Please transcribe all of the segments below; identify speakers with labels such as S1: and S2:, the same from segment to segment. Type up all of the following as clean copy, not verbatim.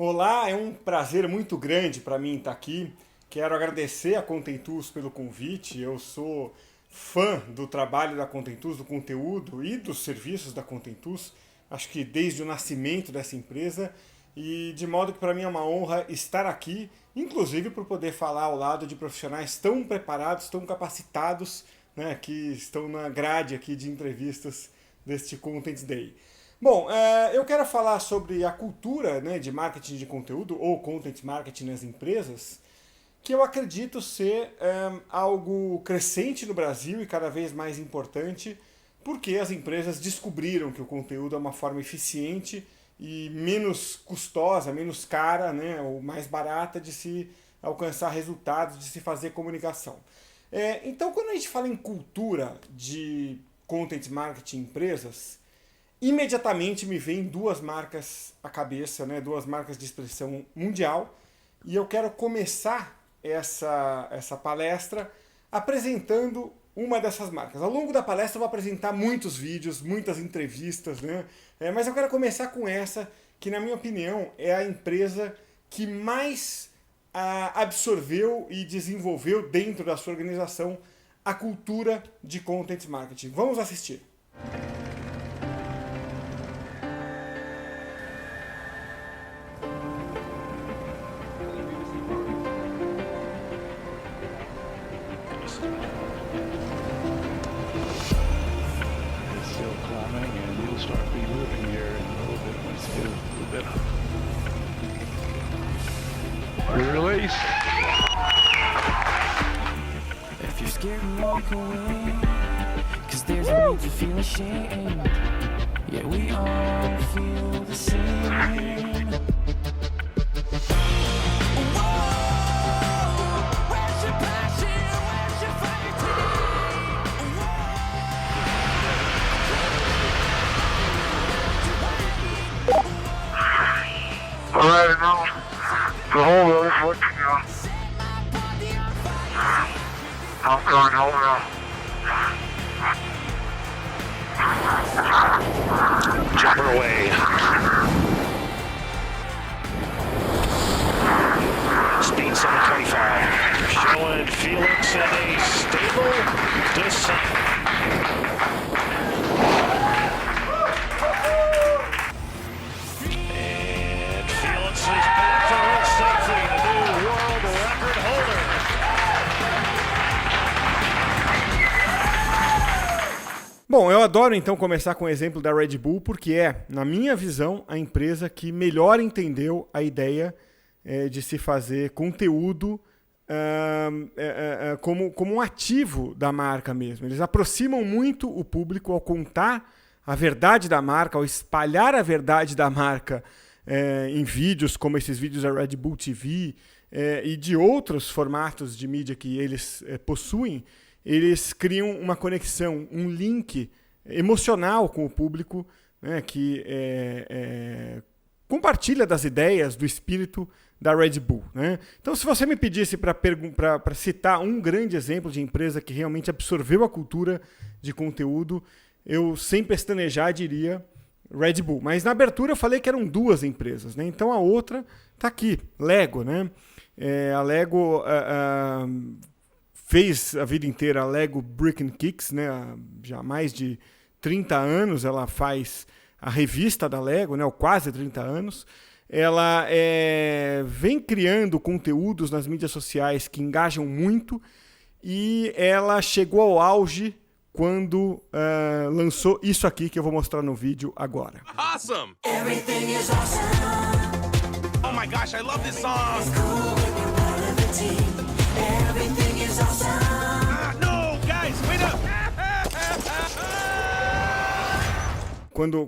S1: Olá, é um prazer muito grande para mim estar aqui. Quero agradecer a Contentus pelo convite. Eu sou fã do trabalho da Contentus, do conteúdo e dos serviços da Contentus. Acho que desde o nascimento dessa empresa e de modo que para mim é uma honra estar aqui, inclusive por poder falar ao lado de profissionais tão preparados, tão capacitados, né, que estão na grade aqui de entrevistas deste Content Day. Bom, eu quero falar sobre a cultura, né, de marketing de conteúdo ou content marketing nas empresas, que eu acredito ser algo crescente no Brasil e cada vez mais importante, porque as empresas descobriram que o conteúdo é uma forma eficiente e menos custosa, menos cara, né, ou mais barata de se alcançar resultados, de se fazer comunicação. Então, quando a gente fala em cultura de content marketing em empresas, imediatamente me vem duas marcas à cabeça, né? Duas marcas de expressão mundial, e eu quero começar essa palestra apresentando uma dessas marcas. Ao longo da palestra eu vou apresentar muitos vídeos, muitas entrevistas, né? Mas eu quero começar com essa, que na minha opinião é a empresa que mais absorveu e desenvolveu dentro da sua organização a cultura de content marketing. Vamos assistir.
S2: Release.
S3: If you're scared, walk away. Cause there's no need to feel ashamed. Yeah, we all feel the same. Where's your passion? Where's your fighting?
S2: Alright, now the whole road is working now. I'm going over. Jumper away. Speed 725. Showing Felix in a stable descent. And Felix is back to hold safely. The new world record holder.
S1: Bom, eu adoro então começar com o exemplo da Red Bull, porque é, na minha visão, a empresa que melhor entendeu a ideia de se fazer conteúdo como um ativo da marca mesmo. Eles aproximam muito o público ao contar a verdade da marca, ao espalhar a verdade da marca em vídeos, como esses vídeos da Red Bull TV e de outros formatos de mídia que eles possuem. Eles criam uma conexão, um link emocional com o público, né, que compartilha das ideias, do espírito da Red Bull. Né? Então, se você me pedisse para citar um grande exemplo de empresa que realmente absorveu a cultura de conteúdo, eu, sem pestanejar, diria Red Bull. Mas na abertura eu falei que eram duas empresas. Né? Então, a outra está aqui, Lego. Né? A Lego... fez a vida inteira a Lego Brick and Kicks, né? Já há mais de 30 anos ela faz a revista da Lego, né? Há quase 30 anos. Ela vem criando conteúdos nas mídias sociais que engajam muito e ela chegou ao auge quando lançou isso aqui que eu vou mostrar no vídeo agora.
S4: Awesome!
S3: Everything is awesome.
S4: Oh my gosh, I love this song!
S3: It's cool when we're part of a team. Everything is awesome.
S4: Ah, no, guys, wait up!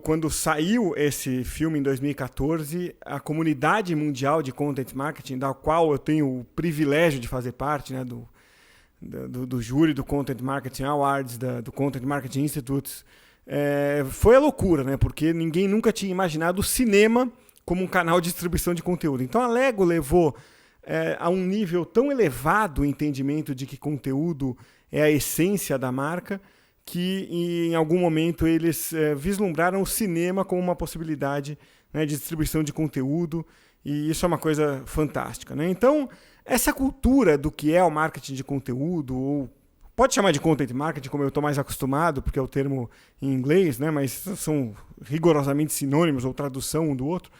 S1: Quando saiu esse filme em 2014, a comunidade mundial de content marketing, da qual eu tenho o privilégio de fazer parte, né, do júri do Content Marketing Awards, do Content Marketing Institute, foi a loucura, né, porque ninguém nunca tinha imaginado o cinema como um canal de distribuição de conteúdo. Então a Lego levou a um nível tão elevado o entendimento de que conteúdo é a essência da marca, que em algum momento eles vislumbraram o cinema como uma possibilidade, né, de distribuição de conteúdo E isso é uma coisa fantástica, né? Então, essa cultura do que é o marketing de conteúdo, ou pode chamar de content marketing, como eu estou mais acostumado, porque é o termo em inglês, né? Mas são rigorosamente sinônimos ou tradução um do outro.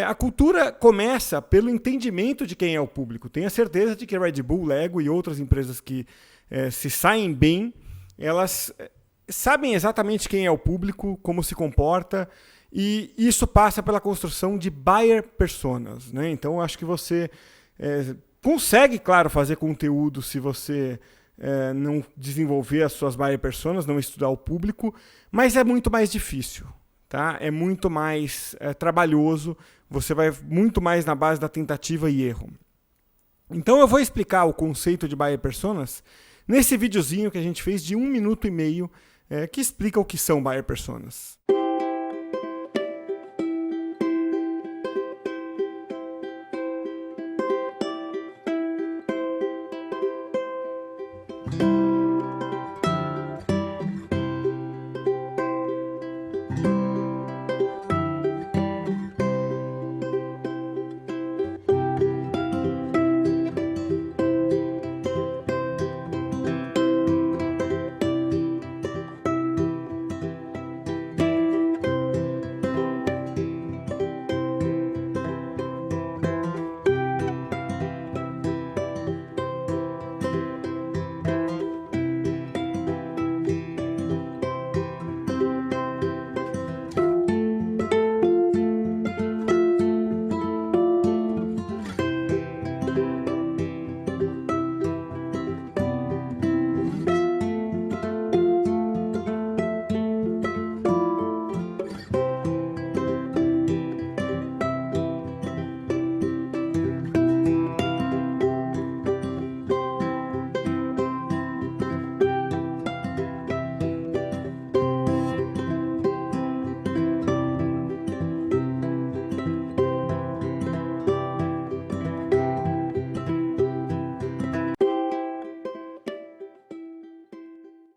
S1: A cultura começa pelo entendimento de quem é o público. Tenha certeza de que Red Bull, Lego e outras empresas que se saem bem, elas sabem exatamente quem é o público, como se comporta, e isso passa pela construção de buyer personas, né? Então, acho que você consegue, claro, fazer conteúdo se você não desenvolver as suas buyer personas, não estudar o público, mas é muito mais difícil. Tá? É muito mais trabalhoso, você vai muito mais na base da tentativa e erro. Então eu vou explicar o conceito de buyer personas nesse videozinho que a gente fez de 1 minuto e meio, que explica o que são buyer personas.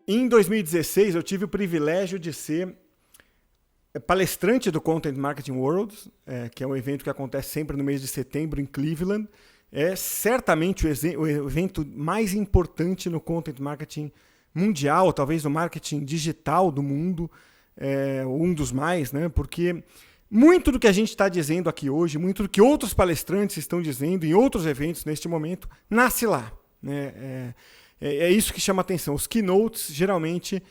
S1: Em 2016, eu tive o privilégio de ser palestrante do Content Marketing World, que é um evento que acontece sempre no mês de setembro em Cleveland. É certamente o evento mais importante no Content Marketing mundial, talvez no marketing digital do mundo, um dos mais, né? Porque muito do que a gente está dizendo aqui hoje, muito do que outros palestrantes estão dizendo em outros eventos neste momento, nasce lá, né? É isso que chama atenção. Os keynotes, geralmente,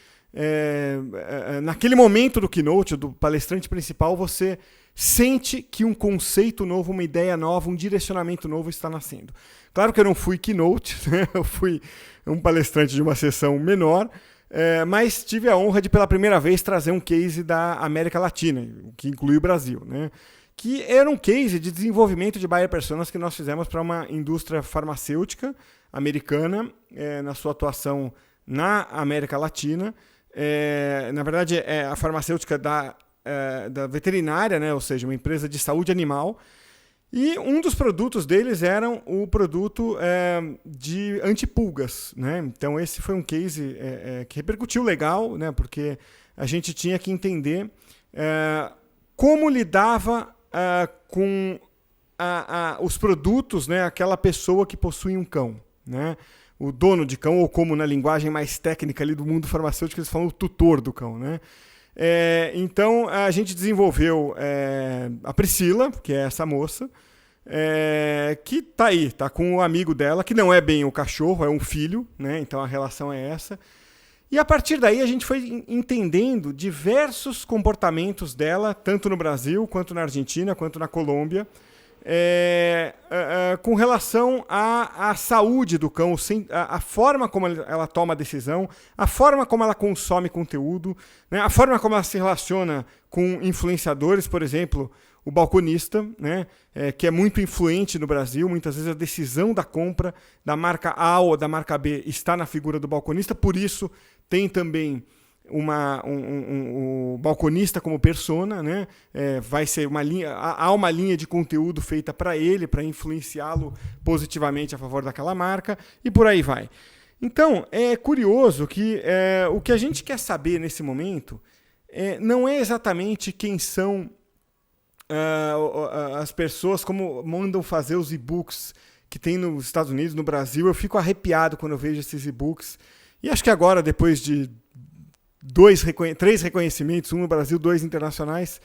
S1: naquele momento do keynote, do palestrante principal, você sente que um conceito novo, uma ideia nova, um direcionamento novo está nascendo. Claro que eu não fui keynote, né? Eu fui um palestrante de uma sessão menor, mas tive a honra de, pela primeira vez, trazer um case da América Latina, que inclui o Brasil, né? Que era um case de desenvolvimento de buyer personas que nós fizemos para uma indústria farmacêutica americana, na sua atuação na América Latina. Na verdade, é a farmacêutica da veterinária, né? Ou seja, uma empresa de saúde animal. E um dos produtos deles era o produto de antipulgas, né? Então, esse foi um case que repercutiu legal, né? Porque a gente tinha que entender como lidava com os produtos, né? Aquela pessoa que possui um cão, né? O dono de cão, ou como na linguagem mais técnica ali do mundo farmacêutico, eles falam o tutor do cão, né? Então, a gente desenvolveu a Priscila, que é essa moça, que está aí, está com o amigo dela, que não é bem o cachorro, é um filho, né? Então, a relação é essa. E a partir daí, a gente foi entendendo diversos comportamentos dela, tanto no Brasil, quanto na Argentina, quanto na Colômbia, com relação à saúde do cão, a forma como ela toma a decisão, a forma como ela consome conteúdo, né, a forma como ela se relaciona com influenciadores, por exemplo, o balconista, né, que é muito influente no Brasil. Muitas vezes a decisão da compra da marca A ou da marca B está na figura do balconista, por isso tem também o balconista como persona, né? Vai ser uma linha, há uma linha de conteúdo feita para ele, para influenciá-lo positivamente a favor daquela marca, e por aí vai. Então, é curioso que o que a gente quer saber nesse momento não é exatamente quem são as pessoas como mandam fazer os e-books que tem nos Estados Unidos, no Brasil. Eu fico arrepiado quando eu vejo esses e-books. E acho que agora, depois de 3 reconhecimentos, um no Brasil, 2 internacionais,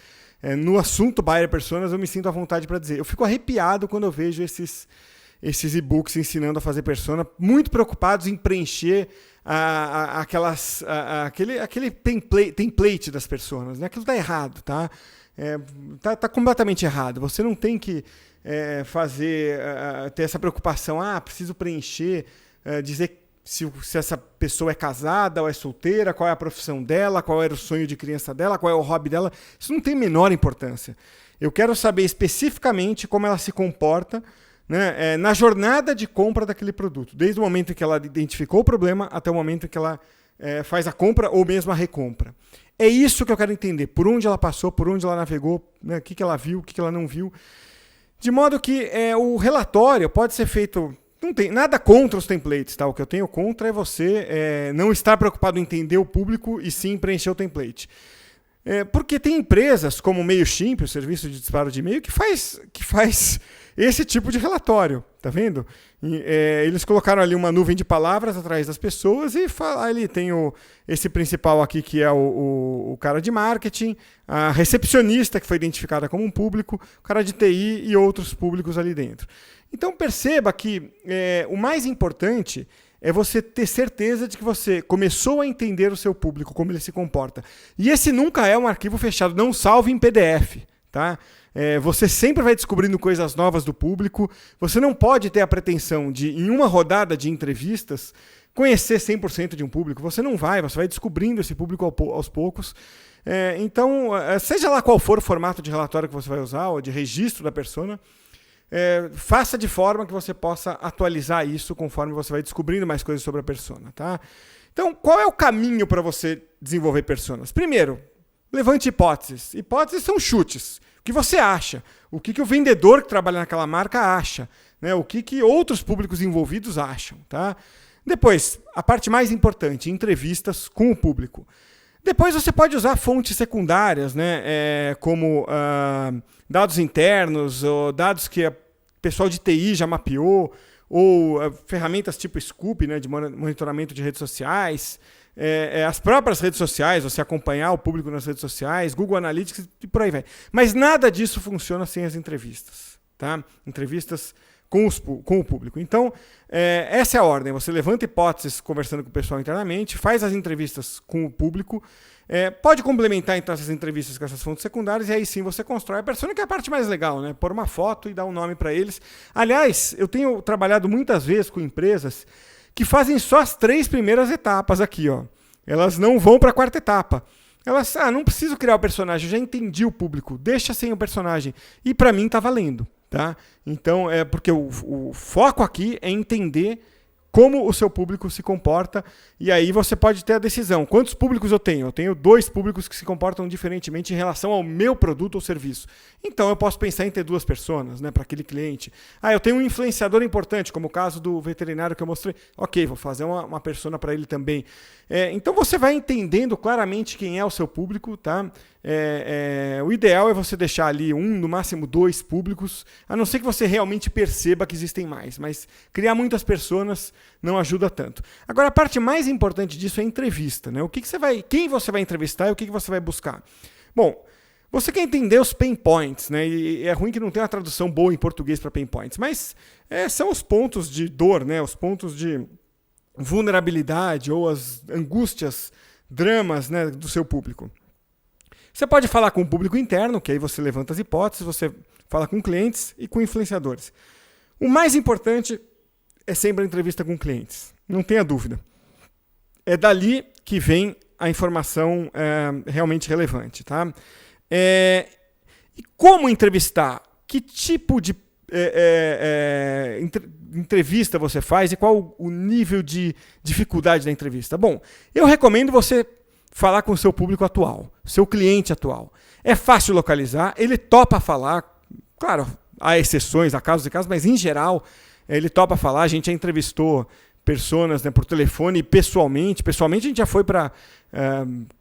S1: no assunto Buyer Personas, eu me sinto à vontade para dizer. Eu fico arrepiado quando eu vejo esses e-books ensinando a fazer persona, muito preocupados em preencher aquele template das personas. Né? Aquilo está errado, tá? Tá completamente errado. Você não tem que ter essa preocupação. Preciso preencher, dizer se essa pessoa é casada ou é solteira, qual é a profissão dela, qual era o sonho de criança dela, qual é o hobby dela. Isso não tem a menor importância. Eu quero saber especificamente como ela se comporta, né, na jornada de compra daquele produto, desde o momento em que ela identificou o problema até o momento em que ela faz a compra ou mesmo a recompra. É isso que eu quero entender, por onde ela passou, por onde ela navegou, né, o que ela viu, o que ela não viu. De modo que o relatório pode ser feito... Não tem nada contra os templates, tá? O que eu tenho contra é você não estar preocupado em entender o público e sim preencher o template. Porque tem empresas como o MailChimp, o serviço de disparo de e-mail, que faz esse tipo de relatório, tá vendo? Eles colocaram ali uma nuvem de palavras atrás das pessoas e ali tem esse principal aqui, que é o cara de marketing, a recepcionista, que foi identificada como um público, o cara de TI e outros públicos ali dentro. Então perceba que o mais importante é você ter certeza de que você começou a entender o seu público, como ele se comporta. E esse nunca é um arquivo fechado, não salve em PDF. Tá? Você sempre vai descobrindo coisas novas do público. Você não pode ter a pretensão de, em uma rodada de entrevistas, conhecer 100% de um público. Você não vai, você vai descobrindo esse público aos poucos. Então, seja lá qual for o formato de relatório que você vai usar, ou de registro da persona, faça de forma que você possa atualizar isso conforme você vai descobrindo mais coisas sobre a persona. Tá? Então, qual é o caminho para você desenvolver personas? Primeiro, levante hipóteses. Hipóteses são chutes. O que você acha? O que o vendedor que trabalha naquela marca acha? Né? O que outros públicos envolvidos acham? Tá? Depois, a parte mais importante, entrevistas com o público. Depois você pode usar fontes secundárias, né? Como dados internos, ou dados que o pessoal de TI já mapeou, ou ferramentas tipo Scoop, né? De monitoramento de redes sociais, as próprias redes sociais, você acompanhar o público nas redes sociais, Google Analytics e por aí vai. Mas nada disso funciona sem as entrevistas. Tá? Entrevistas com o público. Então, essa é a ordem. Você levanta hipóteses conversando com o pessoal internamente, faz as entrevistas com o público, pode complementar então essas entrevistas com essas fontes secundárias e aí sim você constrói a persona, que é a parte mais legal, né? Pôr uma foto e dar um nome para eles. Aliás, eu tenho trabalhado muitas vezes com empresas que fazem só as 3 primeiras etapas aqui. Ó. Elas não vão para a 4ª etapa. Elas, não preciso criar o personagem, eu já entendi o público, deixa sem o personagem. E para mim está valendo. Tá? Então, porque o foco aqui é entender como o seu público se comporta, e aí você pode ter a decisão. Quantos públicos eu tenho? Eu tenho 2 públicos que se comportam diferentemente em relação ao meu produto ou serviço. Então eu posso pensar em ter 2 personas, né, para aquele cliente. Eu tenho um influenciador importante, como o caso do veterinário que eu mostrei. Ok, vou fazer uma persona para ele também. Então você vai entendendo claramente quem é o seu público. Tá? O ideal é você deixar ali 1, no máximo 2 públicos, a não ser que você realmente perceba que existem mais. Mas criar muitas personas não ajuda tanto. Agora, a parte mais importante disso é a entrevista. Né? Quem você vai entrevistar e o que você vai buscar? Bom, você quer entender os pain points, né? E é ruim que não tem uma tradução boa em português para pain points, mas são os pontos de dor, né? Os pontos de vulnerabilidade ou as angústias, dramas, né, do seu público. Você pode falar com o público interno, que aí você levanta as hipóteses, você fala com clientes e com influenciadores. O mais importante é sempre a entrevista com clientes, não tenha dúvida. É dali que vem a informação realmente relevante. Tá? E como entrevistar? Que tipo de entrevista você faz e qual o nível de dificuldade da entrevista? Bom, eu recomendo você falar com o seu público atual, seu cliente atual. É fácil localizar, ele topa falar, claro, há exceções, há casos e casos, mas em geral ele topa falar. A gente já entrevistou personas, né, por telefone e pessoalmente a gente já foi para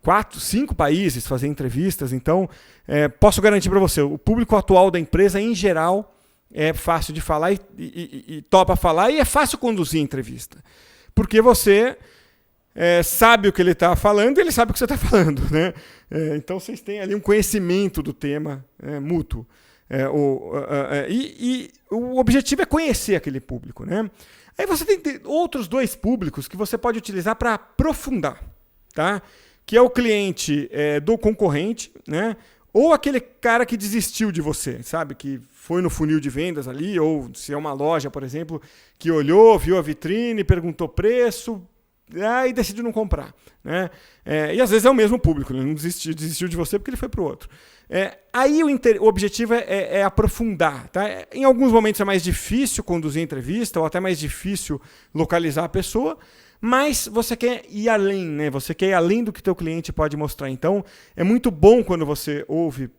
S1: 4, 5 países fazer entrevistas, então posso garantir para você, o público atual da empresa, em geral, é fácil de falar e topa falar, e é fácil conduzir a entrevista. Porque você sabe o que ele está falando e ele sabe o que você está falando, né? Então vocês têm ali um conhecimento do tema mútuo. E o objetivo é conhecer aquele público, né? Aí você tem outros 2 públicos que você pode utilizar para aprofundar, tá? Que é o cliente do concorrente, né? Ou aquele cara que desistiu de você, sabe? Que foi no funil de vendas ali, ou se é uma loja, por exemplo, que olhou, viu a vitrine, perguntou preço, e decidiu não comprar, né? E às vezes é o mesmo público, ele não desistiu de você porque ele foi para o outro. Aí o objetivo é aprofundar, tá? Em alguns momentos é mais difícil conduzir a entrevista, ou até mais difícil localizar a pessoa, mas você quer ir além, né? Você quer ir além do que teu cliente pode mostrar. Então, é muito bom quando você ouve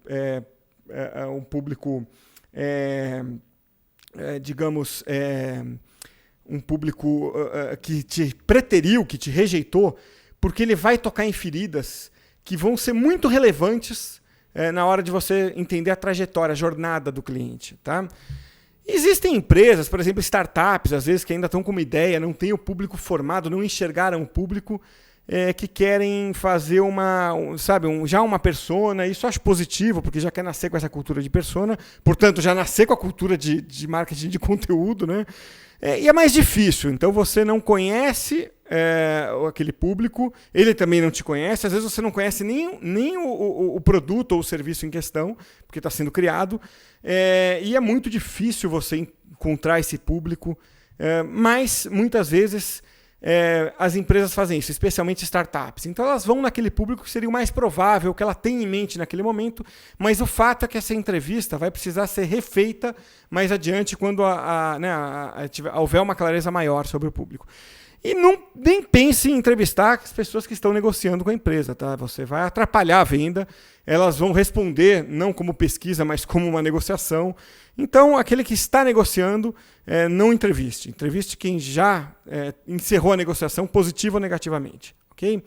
S1: um público, digamos, um público que te preteriu, que te rejeitou, porque ele vai tocar em feridas que vão ser muito relevantes na hora de você entender a trajetória, a jornada do cliente, tá? Existem empresas, por exemplo, startups, às vezes, que ainda estão com uma ideia, não têm o público formado, não enxergaram o público, que querem fazer já uma persona. Isso eu acho positivo, porque já quer nascer com essa cultura de persona, portanto, já nascer com a cultura de marketing de conteúdo, né? E é mais difícil, então você não conhece aquele público, ele também não te conhece, às vezes você não conhece nem o produto ou o serviço em questão, porque está sendo criado, e é muito difícil você encontrar esse público, mas muitas vezes as empresas fazem isso, especialmente startups. Então elas vão naquele público que seria o mais provável, que ela tem em mente naquele momento, mas o fato é que essa entrevista vai precisar ser refeita mais adiante, quando houver uma clareza maior sobre o público. E nem pense em entrevistar as pessoas que estão negociando com a empresa, tá? Você vai atrapalhar a venda, elas vão responder não como pesquisa, mas como uma negociação. Então, aquele que está negociando, não entreviste. Entreviste quem já encerrou a negociação, positivo ou negativamente. Ok?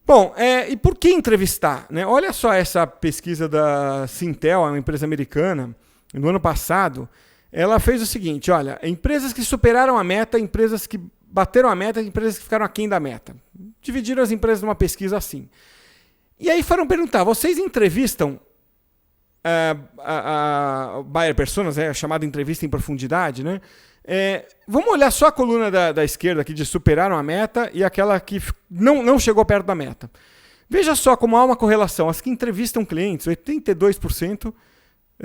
S1: Bom, e por que entrevistar, né? Olha só essa pesquisa da Sintel, uma empresa americana, no ano passado. Ela fez o seguinte, olha, empresas que superaram a meta, empresas que bateram a meta, empresas que ficaram aquém da meta. Dividiram as empresas numa pesquisa assim. E aí foram perguntar, vocês entrevistam a buyer personas, a chamada entrevista em profundidade, né? Vamos olhar só a coluna da esquerda aqui de superaram a meta e aquela que não chegou perto da meta. Veja só como há uma correlação. As que entrevistam clientes, 82%,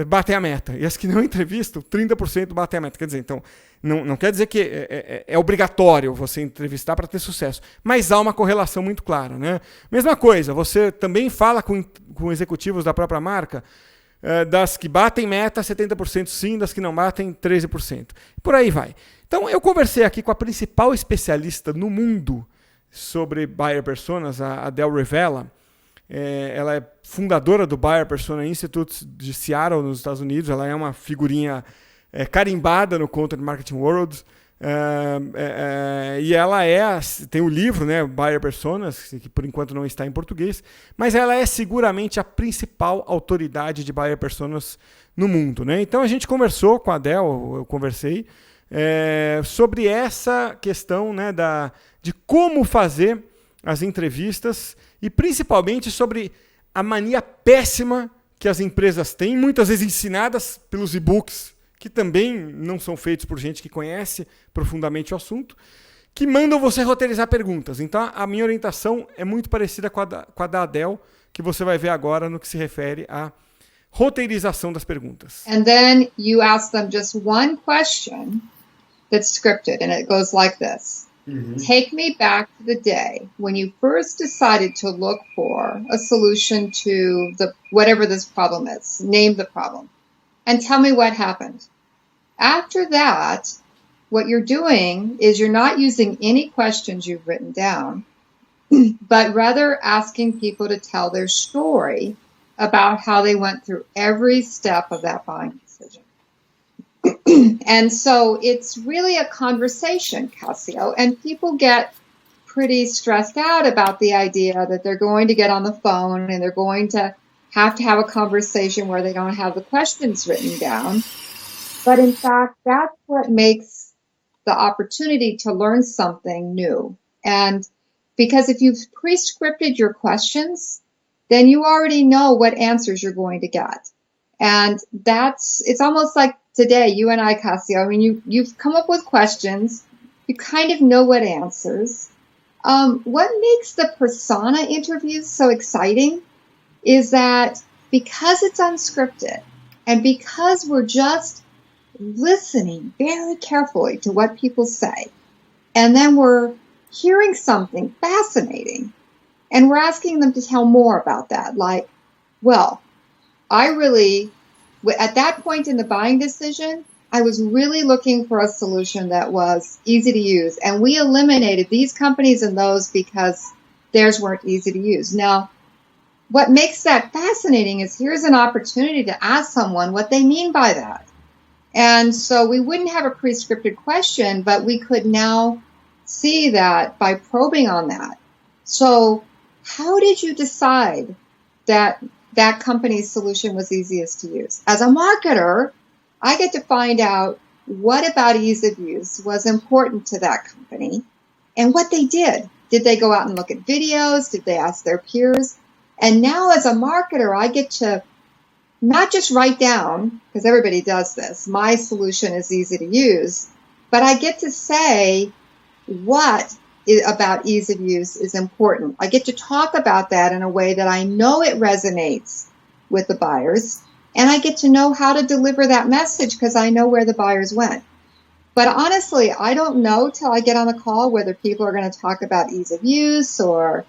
S1: batem a meta. E as que não entrevistam, 30% batem a meta. Quer dizer, então, não quer dizer que é obrigatório você entrevistar para ter sucesso. Mas há uma correlação muito clara, né? Mesma coisa, você também fala com executivos da própria marca, das que batem meta, 70% sim, das que não batem, 13%. Por aí vai. Então, eu conversei aqui com a principal especialista no mundo sobre buyer personas, a Del Rivella. Ela é fundadora do Buyer Persona Institute de Seattle, nos Estados Unidos. Ela é uma figurinha carimbada no Content Marketing World. E ela tem o livro, né, Buyer Personas, que por enquanto não está em português, mas ela é seguramente a principal autoridade de Buyer Personas no mundo, né? Então a gente conversou com a Del, eu conversei, sobre essa questão, né, de como fazer as entrevistas e principalmente sobre a mania péssima que as empresas têm, muitas vezes ensinadas pelos e-books, que também não são feitos por gente que conhece profundamente o assunto, que mandam você roteirizar perguntas. Então, a minha orientação é muito parecida com a da Adele, que você vai ver agora no que se refere à roteirização das perguntas.
S5: And then you ask them just one question that's scripted, and it goes like this. Take me back to the day when you first decided to look for a solution to whatever this problem is. Name the problem. And tell me what happened. After that, what you're doing is you're not using any questions you've written down, but rather asking people to tell their story about how they went through every step of that buying decision. And so it's really a conversation, Cassio, and people get pretty stressed out about the idea that they're going to get on the phone and they're going to have a conversation where they don't have the questions written down. But in fact, that's what makes the opportunity to learn something new. And because if you've pre-scripted your questions, then you already know what answers you're going to get. And it's almost like today, you and I, Cassio, I mean, you've come up with questions. You kind of know what answers. What makes the persona interviews so exciting is that because it's unscripted and because we're just listening very carefully to what people say, and then we're hearing something fascinating, and we're asking them to tell more about that. Like, well, at that point in the buying decision, I was really looking for a solution that was easy to use. And we eliminated these companies and those because theirs weren't easy to use. Now, what makes that fascinating is here's an opportunity to ask someone what they mean by that. And so we wouldn't have a pre-scripted question, but we could now see that by probing on that. So how did you decide that that company's solution was easiest to use? As a marketer, I get to find out what about ease of use was important to that company and what they did. Did they go out and look at videos? Did they ask their peers? And now as a marketer, I get to not just write down, because everybody does this, my solution is easy to use, but I get to say what about ease of use is important. I get to talk about that in a way that I know it resonates with the buyers, and I get to know how to deliver that message because I know where the buyers went. But honestly, I don't know till I get on the call whether people are going to talk about ease of use or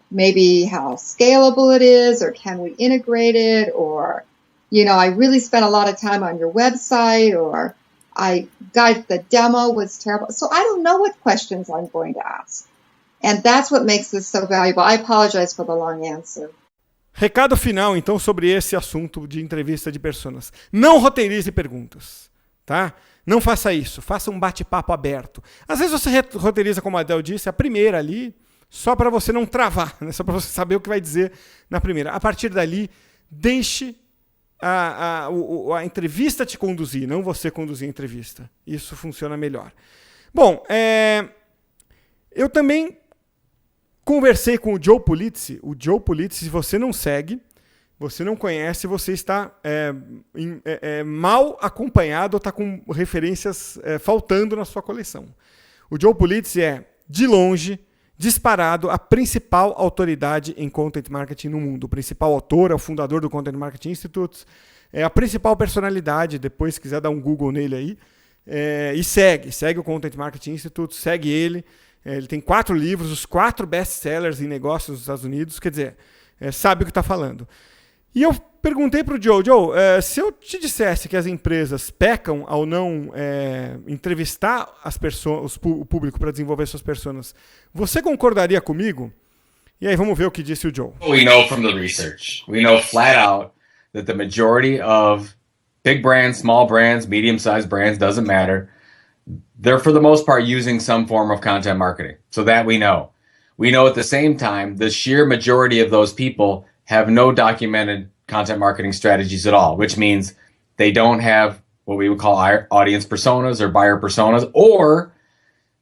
S5: maybe how scalable it is, or can we integrate it, or, I really spent a lot of time on your website, or the demo was terrible. So I don't know what questions I'm going to ask. And that's what makes this so valuable. I apologize for the long answer.
S1: Recado final, então, sobre esse assunto de entrevista de personas. Não roteirize perguntas, tá? Não faça isso. Faça um bate-papo aberto. Às vezes você roteiriza, como a Adele disse, a primeira ali, só para você não travar, né? Só para você saber o que vai dizer na primeira. A partir dali, deixe a entrevista te conduzir, não você conduzir a entrevista. Isso funciona melhor. Bom, eu também conversei com o Joe Pulizzi. O Joe Pulizzi, se você não segue, você não conhece, você está mal acompanhado ou está com referências faltando na sua coleção. O Joe Pulizzi é, de longe, disparado, a principal autoridade em Content Marketing no mundo. O principal autor, é o fundador do Content Marketing Institute, é a principal personalidade, depois se quiser dar um Google nele aí, e segue o Content Marketing Institute, segue ele. Ele tem 4 livros, os 4 best-sellers em negócios nos Estados Unidos, quer dizer, sabe o que está falando. E eu perguntei para o Joe, se eu te dissesse que as empresas pecam ao não entrevistar as pessoas, o público para desenvolver suas personas, você concordaria comigo? E aí vamos ver o que disse o Joe.
S6: We know from the research, we know flat out that the majority of big brands, small brands, medium-sized brands, doesn't matter, they're for the most part using some form of content marketing. So that we know. We know at the same time, the sheer majority of those people have no documented content marketing strategies at all, which means they don't have what we would call audience personas or buyer personas, or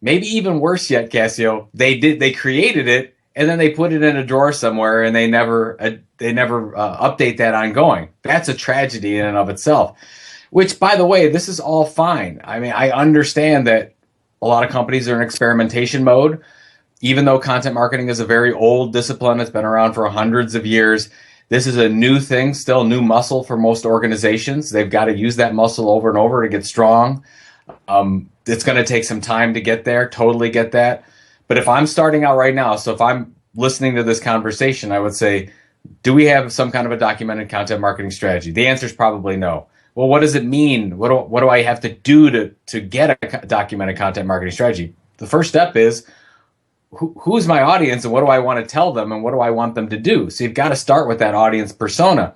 S6: maybe even worse yet, Cassio, they created it and then they put it in a drawer somewhere and they never update that ongoing. That's a tragedy in and of itself. Which, by the way, this is all fine. I mean, I understand that a lot of companies are in experimentation mode. Even though content marketing is a very old discipline, it's been around for hundreds of years. This is a new thing, still new muscle for most organizations. They've got to use that muscle over and over to get strong. It's going to take some time to get there, totally get that. But if I'm starting out right now, so if I'm listening to this conversation, I would say, do we have some kind of a documented content marketing strategy? The answer is probably no. Well, what does it mean? What do I have to do to get a documented content marketing strategy? The first step is, who's my audience and what do I want to tell them and what do I want them to do? So you've got to start with that audience persona,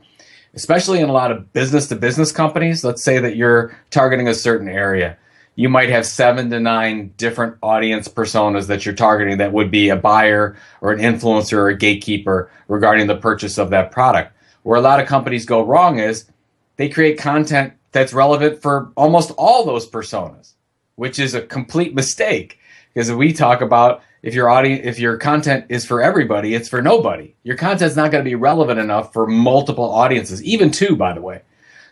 S6: especially in a lot of business-to-business companies. Let's say that you're targeting a certain area. you might have 7 to 9 different audience personas that you're targeting that would be a buyer or an influencer or a gatekeeper regarding the purchase of that product. Where a lot of companies go wrong is they create content that's relevant for almost all those personas, which is a complete mistake. Because we talk about if your content is for everybody, it's for nobody. Your content's not going to be relevant enough for multiple audiences, even 2, by the way.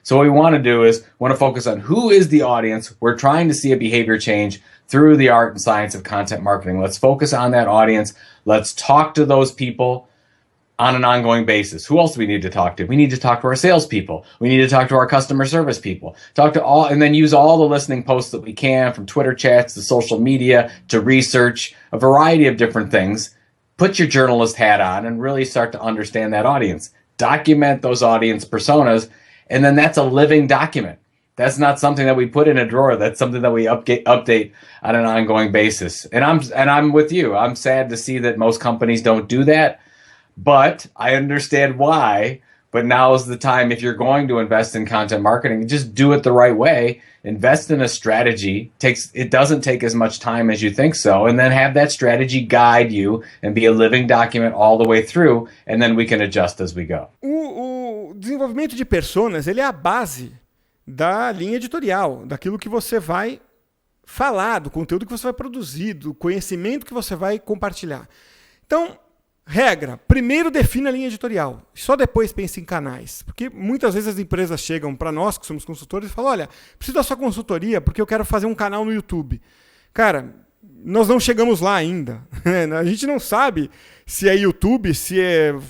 S6: So what we want to do is focus on who is the audience. We're trying to see a behavior change through the art and science of content marketing. Let's focus on that audience. Let's talk to those people on an ongoing basis. Who else do we need to talk to? We need to talk to our salespeople. We need to talk to our customer service people. Talk to all, and then use all the listening posts that we can, from Twitter chats to social media to research, a variety of different things. Put your journalist hat on and really start to understand that audience. Document those audience personas, and then that's a living document. That's not something that we put in a drawer. That's something that we update on an ongoing basis. And I'm with you. I'm sad to see that most companies don't do that. But I understand why. But now is the time, if you're going to invest in content marketing, just do it the right way. Invest in a strategy. It doesn't take as much time as you think so. And then have that strategy guide you and be a living document all the way through. And then we can adjust as we go.
S1: O desenvolvimento de personas, ele é a base da linha editorial, daquilo que você vai falar, do conteúdo que você vai produzir, do conhecimento que você vai compartilhar. Então, regra, primeiro defina a linha editorial, só depois pense em canais. Porque muitas vezes as empresas chegam para nós, que somos consultores, e falam, olha, preciso da sua consultoria porque eu quero fazer um canal no YouTube. Cara, nós não chegamos lá ainda. A gente não sabe se é YouTube, se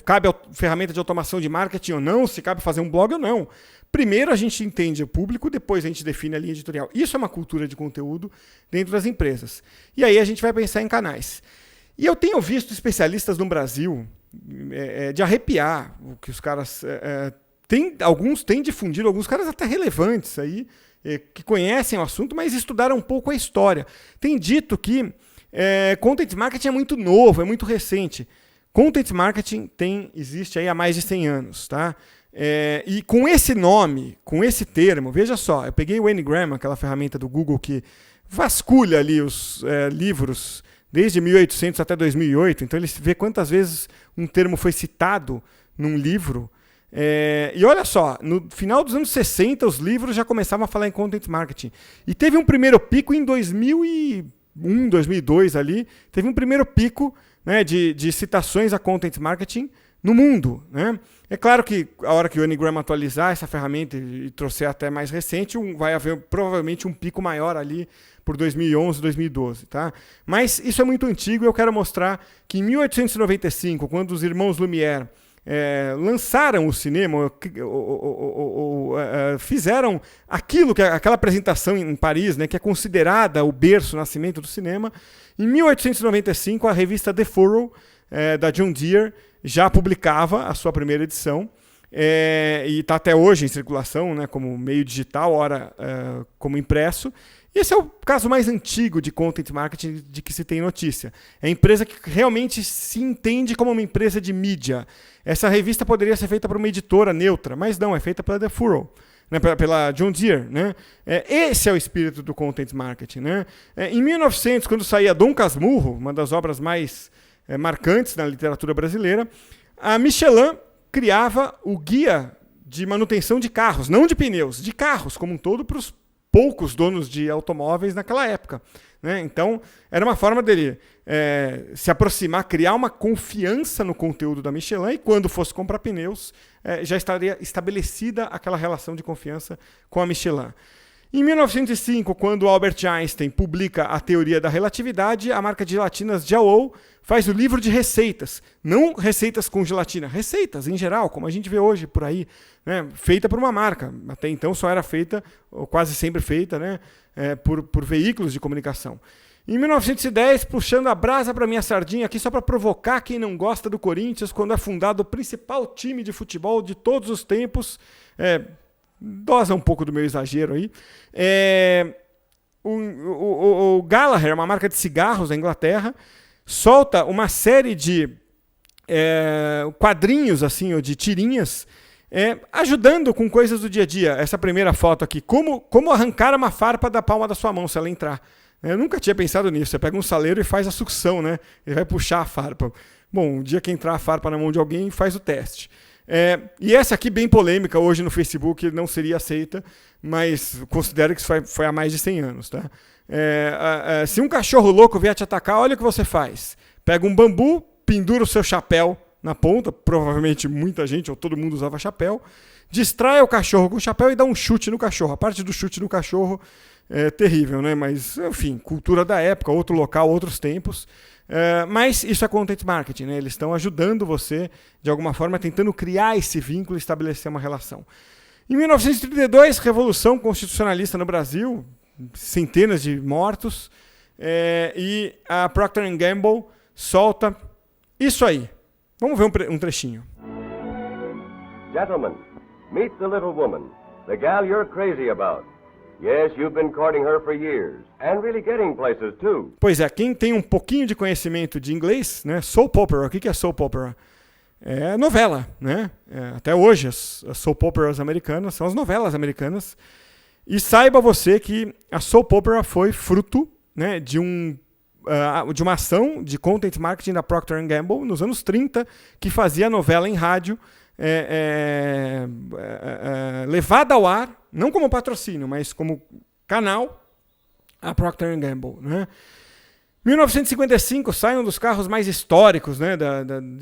S1: cabe a ferramenta de automação de marketing ou não, se cabe fazer um blog ou não. Primeiro a gente entende o público, depois a gente define a linha editorial. Isso é uma cultura de conteúdo dentro das empresas. E aí a gente vai pensar em canais. E eu tenho visto especialistas no Brasil de arrepiar o que os caras... alguns têm difundido, alguns caras até relevantes aí, que conhecem o assunto, mas estudaram um pouco a história. Tem dito que content marketing é muito novo, é muito recente. Content marketing existe aí há mais de 100 anos. Tá? E com esse nome, com esse termo, veja só, eu peguei o Ngram, aquela ferramenta do Google que vasculha ali os livros desde 1800 até 2008, então ele vê quantas vezes um termo foi citado num livro. E olha só, no final dos anos 60, os livros já começavam a falar em content marketing. E teve um primeiro pico em 2001, 2002 ali, teve um primeiro pico, né, de citações a content marketing no mundo. Né? É claro que a hora que o Ngram atualizar essa ferramenta e trouxer até mais recente, vai haver provavelmente um pico maior ali por 2011, 2012. Tá? Mas isso é muito antigo e eu quero mostrar que em 1895, quando os irmãos Lumière lançaram o cinema, fizeram aquela apresentação em Paris, né, que é considerada o berço, o nascimento do cinema. Em 1895, a revista The Furrow, da John Deere, já publicava a sua primeira edição, e está até hoje em circulação, né, como meio digital, ora como impresso. Esse é o caso mais antigo de content marketing de que se tem notícia. É a empresa que realmente se entende como uma empresa de mídia. Essa revista poderia ser feita por uma editora neutra, mas não, é feita pela The Furrow, né, pela John Deere. Né? Esse é o espírito do content marketing. Né? Em 1900, quando saía Dom Casmurro, uma das obras mais marcantes na literatura brasileira, a Michelin criava o guia de manutenção de carros, não de pneus, de carros como um todo, para os poucos donos de automóveis naquela época. Né? Então, era uma forma dele se aproximar, criar uma confiança no conteúdo da Michelin, e quando fosse comprar pneus, já estaria estabelecida aquela relação de confiança com a Michelin. Em 1905, quando Albert Einstein publica a teoria da relatividade, a marca de gelatinas Jiaoou faz o livro de receitas. Não receitas com gelatina, receitas em geral, como a gente vê hoje por aí, né, feita por uma marca. Até então só era feita, ou quase sempre feita, né, por veículos de comunicação. Em 1910, puxando a brasa para minha sardinha aqui, só para provocar quem não gosta do Corinthians, quando é fundado o principal time de futebol de todos os tempos, dosa um pouco do meu exagero aí. O Gallagher, uma marca de cigarros da Inglaterra, solta uma série de quadrinhos assim, ou de tirinhas ajudando com coisas do dia a dia. Essa primeira foto aqui, como arrancar uma farpa da palma da sua mão se ela entrar. Eu nunca tinha pensado nisso. Você pega um saleiro e faz a sucção, né? Ele vai puxar a farpa. Bom, o dia que entrar a farpa na mão de alguém, faz o teste. E essa aqui, bem polêmica, hoje no Facebook não seria aceita, mas considero que isso foi há mais de 100 anos. Tá? Se um cachorro louco vier te atacar, olha o que você faz. Pega um bambu, pendura o seu chapéu na ponta, provavelmente muita gente ou todo mundo usava chapéu, distrai o cachorro com o chapéu e dá um chute no cachorro. A parte do chute no cachorro é terrível, né? Mas, enfim, cultura da época, outro local, outros tempos. Mas isso é content marketing, né? Eles estão ajudando você, de alguma forma, tentando criar esse vínculo e estabelecer uma relação. Em 1932, Revolução Constitucionalista no Brasil, centenas de mortos, e a Procter & Gamble solta isso aí. Vamos ver um trechinho.
S7: Gentlemen, meet the little woman, the gal you're crazy about. Yes, you've been courting her for years, and really getting places too.
S1: Pois é, quem tem um pouquinho de conhecimento de inglês, né? Soap opera, o que é soap opera? É novela, né? Até hoje as soap operas americanas são as novelas americanas. E saiba você que a soap opera foi fruto, né, de uma ação de content marketing da Procter & Gamble nos anos 30, que fazia novela em rádio, levada ao ar, não como patrocínio, mas como canal, a Procter & Gamble. Né? 1955 sai um dos carros mais históricos, né,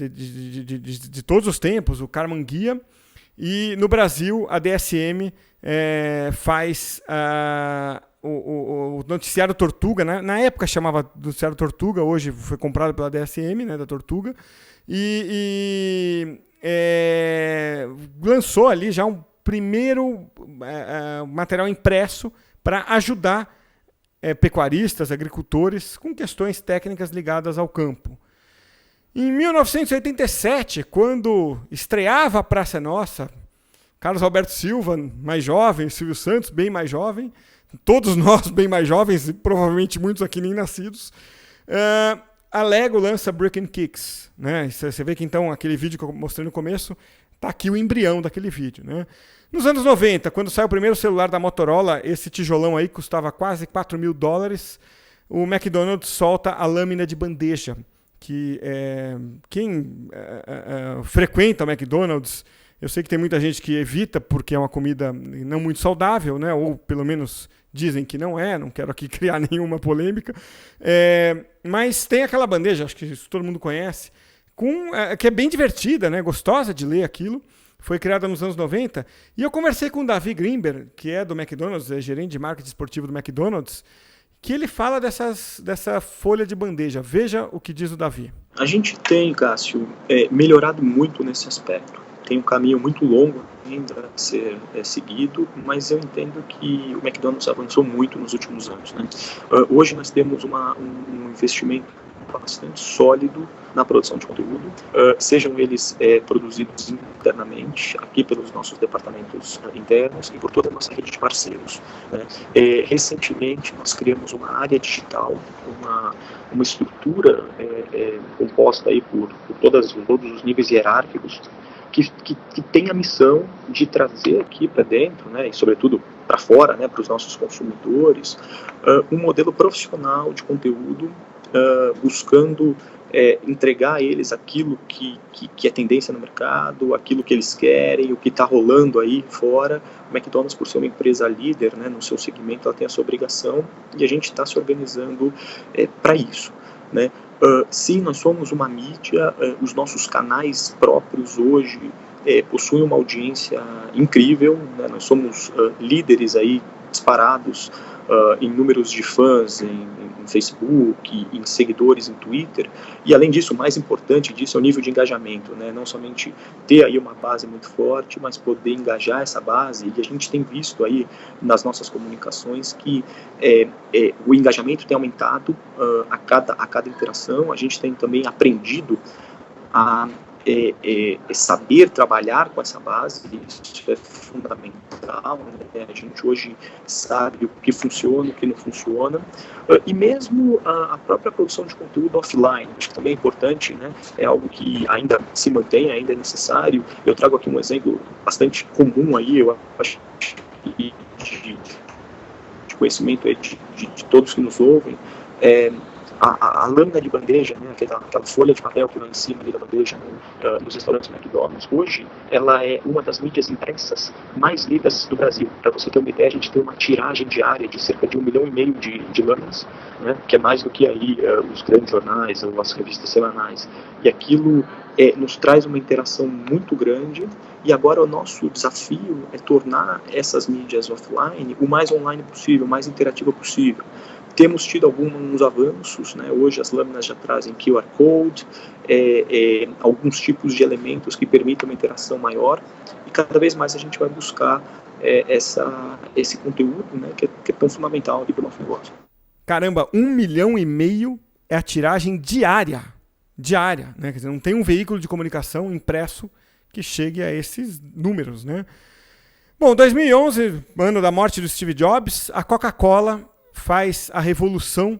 S1: de todos os tempos, o Karmann Ghia, e no Brasil a DSM faz o noticiário Tortuga, né? Na época chamava noticiário Tortuga, hoje foi comprado pela DSM, né, da Tortuga, e lançou ali já um primeiro material impresso para ajudar pecuaristas, agricultores com questões técnicas ligadas ao campo. Em 1987, quando estreava a Praça é Nossa, Carlos Alberto Silva, mais jovem, Silvio Santos, bem mais jovem, todos nós bem mais jovens, e provavelmente muitos aqui nem nascidos, a Lego lança Brick and Kicks. Né? Você vê que então aquele vídeo que eu mostrei no começo, está aqui o embrião daquele vídeo. Né? Nos anos 90, quando saiu o primeiro celular da Motorola, esse tijolão aí custava quase $4.000, o McDonald's solta a lâmina de bandeja, que quem frequenta o McDonald's, eu sei que tem muita gente que evita porque é uma comida não muito saudável, né? Ou pelo menos dizem que não quero aqui criar nenhuma polêmica, mas tem aquela bandeja, acho que isso todo mundo conhece, que é bem divertida, né? Gostosa de ler aquilo, foi criada nos anos 90, e eu conversei com o Davi Grimber, que é do McDonald's, é gerente de marketing esportivo do McDonald's, que ele fala dessa folha de bandeja. Veja o que diz o Davi.
S8: A gente tem, Cássio, melhorado muito nesse aspecto. Tem um caminho muito longo ainda a ser seguido, mas eu entendo que o McDonald's avançou muito nos últimos anos. Né? Hoje nós temos um investimento bastante sólido na produção de conteúdo, sejam eles produzidos internamente, aqui pelos nossos departamentos internos e por toda a nossa rede de parceiros. Né? Recentemente nós criamos uma área digital, uma estrutura composta aí por todos os níveis hierárquicos, que tem a missão de trazer aqui para dentro, né, e sobretudo para fora, né, para os nossos consumidores, um modelo profissional de conteúdo, buscando entregar a eles aquilo que é tendência no mercado, aquilo que eles querem, o que está rolando aí fora. O McDonald's, por ser uma empresa líder, né, no seu segmento, ela tem essa obrigação, e a gente está se organizando para isso. Né? Sim, nós somos uma mídia, os nossos canais próprios hoje possuem uma audiência incrível, né? Nós somos líderes aí disparados em números de fãs em Facebook, em seguidores em Twitter, e além disso, o mais importante disso é o nível de engajamento, né? Não somente ter aí uma base muito forte, mas poder engajar essa base, e a gente tem visto aí nas nossas comunicações que o engajamento tem aumentado a cada interação. A gente tem também aprendido a saber trabalhar com essa base, isso é fundamental, né? A gente hoje sabe o que funciona, o que não funciona, e mesmo a própria produção de conteúdo offline, acho que também é importante, né? É algo que ainda se mantém, ainda é necessário. Eu trago aqui um exemplo bastante comum aí, eu acho que de conhecimento aí de todos que nos ouvem, a lâmina de bandeja, né, aquela folha de papel que vai em cima ali da bandeja, né, nos restaurantes McDonald's, hoje ela é uma das mídias impressas mais lidas do Brasil. Para você ter uma ideia, a gente tem uma tiragem diária de cerca de 1,5 milhão de lâminas, né, que é mais do que aí os grandes jornais ou as revistas semanais. E aquilo nos traz uma interação muito grande, e agora o nosso desafio é tornar essas mídias offline o mais online possível, o mais interativa possível. Temos tido alguns avanços, né? Hoje as lâminas já trazem QR Code, alguns tipos de elementos que permitem uma interação maior, e cada vez mais a gente vai buscar esse conteúdo, né? que é tão fundamental para o nosso negócio.
S1: Caramba, 1,5 milhão é a tiragem diária, né? Quer dizer, não tem um veículo de comunicação impresso que chegue a esses números, né? Bom, 2011, ano da morte do Steve Jobs, a Coca-Cola faz a revolução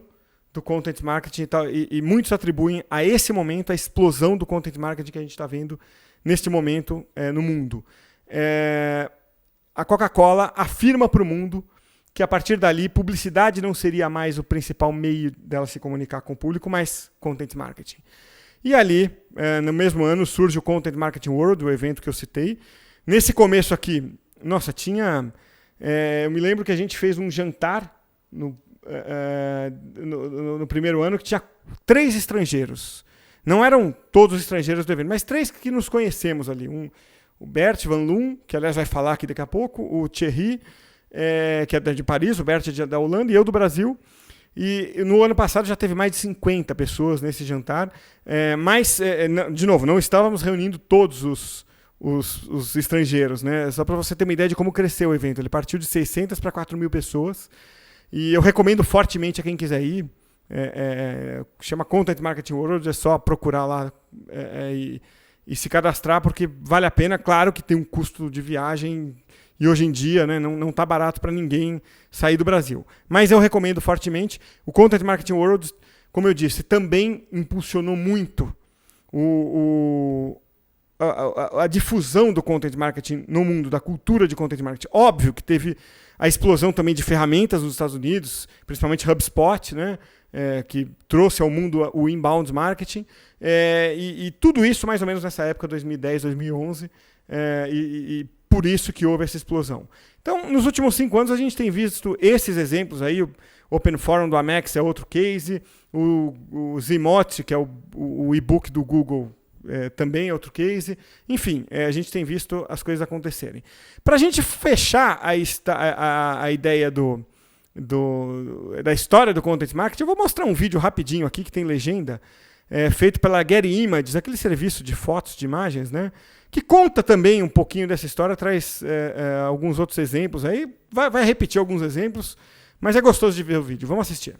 S1: do content marketing e muitos atribuem a esse momento a explosão do content marketing que a gente está vendo neste momento no mundo. A Coca-Cola afirma para o mundo que a partir dali publicidade não seria mais o principal meio dela se comunicar com o público, mas content marketing. E ali, no mesmo ano, surge o Content Marketing World, o evento que eu citei. Nesse começo aqui, nossa, tinha... eu me lembro que a gente fez um jantar no primeiro ano que tinha 3 estrangeiros. Não eram todos os estrangeiros do evento, mas 3 que nos conhecemos ali. O Bert Van Loon, que aliás vai falar aqui daqui a pouco, o Thierry, que é de Paris, o Bert é da Holanda, e eu do Brasil. E no ano passado já teve mais de 50 pessoas nesse jantar, mas, de novo, não estávamos reunindo todos os estrangeiros, né? Só para você ter uma ideia de como cresceu o evento. Ele partiu de 600 para 4.000 pessoas, e eu recomendo fortemente a quem quiser ir. Chama Content Marketing World, é só procurar lá e se cadastrar, porque vale a pena. Claro que tem um custo de viagem, e hoje em dia, né, não está barato para ninguém sair do Brasil. Mas eu recomendo fortemente. O Content Marketing World, como eu disse, também impulsionou muito a difusão do content marketing no mundo, da cultura de content marketing. Óbvio que teve a explosão também de ferramentas nos Estados Unidos, principalmente HubSpot, né, que trouxe ao mundo o inbound marketing, e tudo isso mais ou menos nessa época, 2010, 2011, e por isso que houve essa explosão. Então, nos últimos 5 anos, a gente tem visto esses exemplos aí. O Open Forum do Amex é outro case, o Zimote, que é o e-book do Google, também é outro case. Enfim, a gente tem visto as coisas acontecerem. Para a gente fechar a ideia da história do Content Marketing, eu vou mostrar um vídeo rapidinho aqui, que tem legenda, feito pela Getty Images, aquele serviço de fotos, de imagens, né? Que conta também um pouquinho dessa história, traz alguns outros exemplos aí, vai repetir alguns exemplos, mas é gostoso de ver o vídeo. Vamos assistir.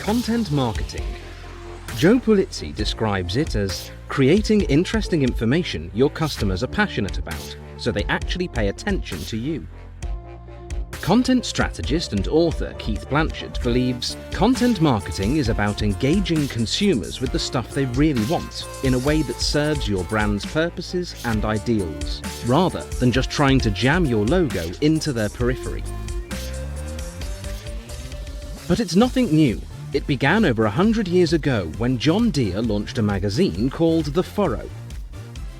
S9: Content marketing. Joe Pulizzi describes it as creating interesting information your customers are passionate about, so they actually pay attention to you. Content strategist and author Keith Blanchard believes content marketing is about engaging consumers with the stuff they really want in a way that serves your brand's purposes and ideals, rather than just trying to jam your logo into their periphery. But it's nothing new. It began over 100 years ago when John Deere launched a magazine called The Furrow.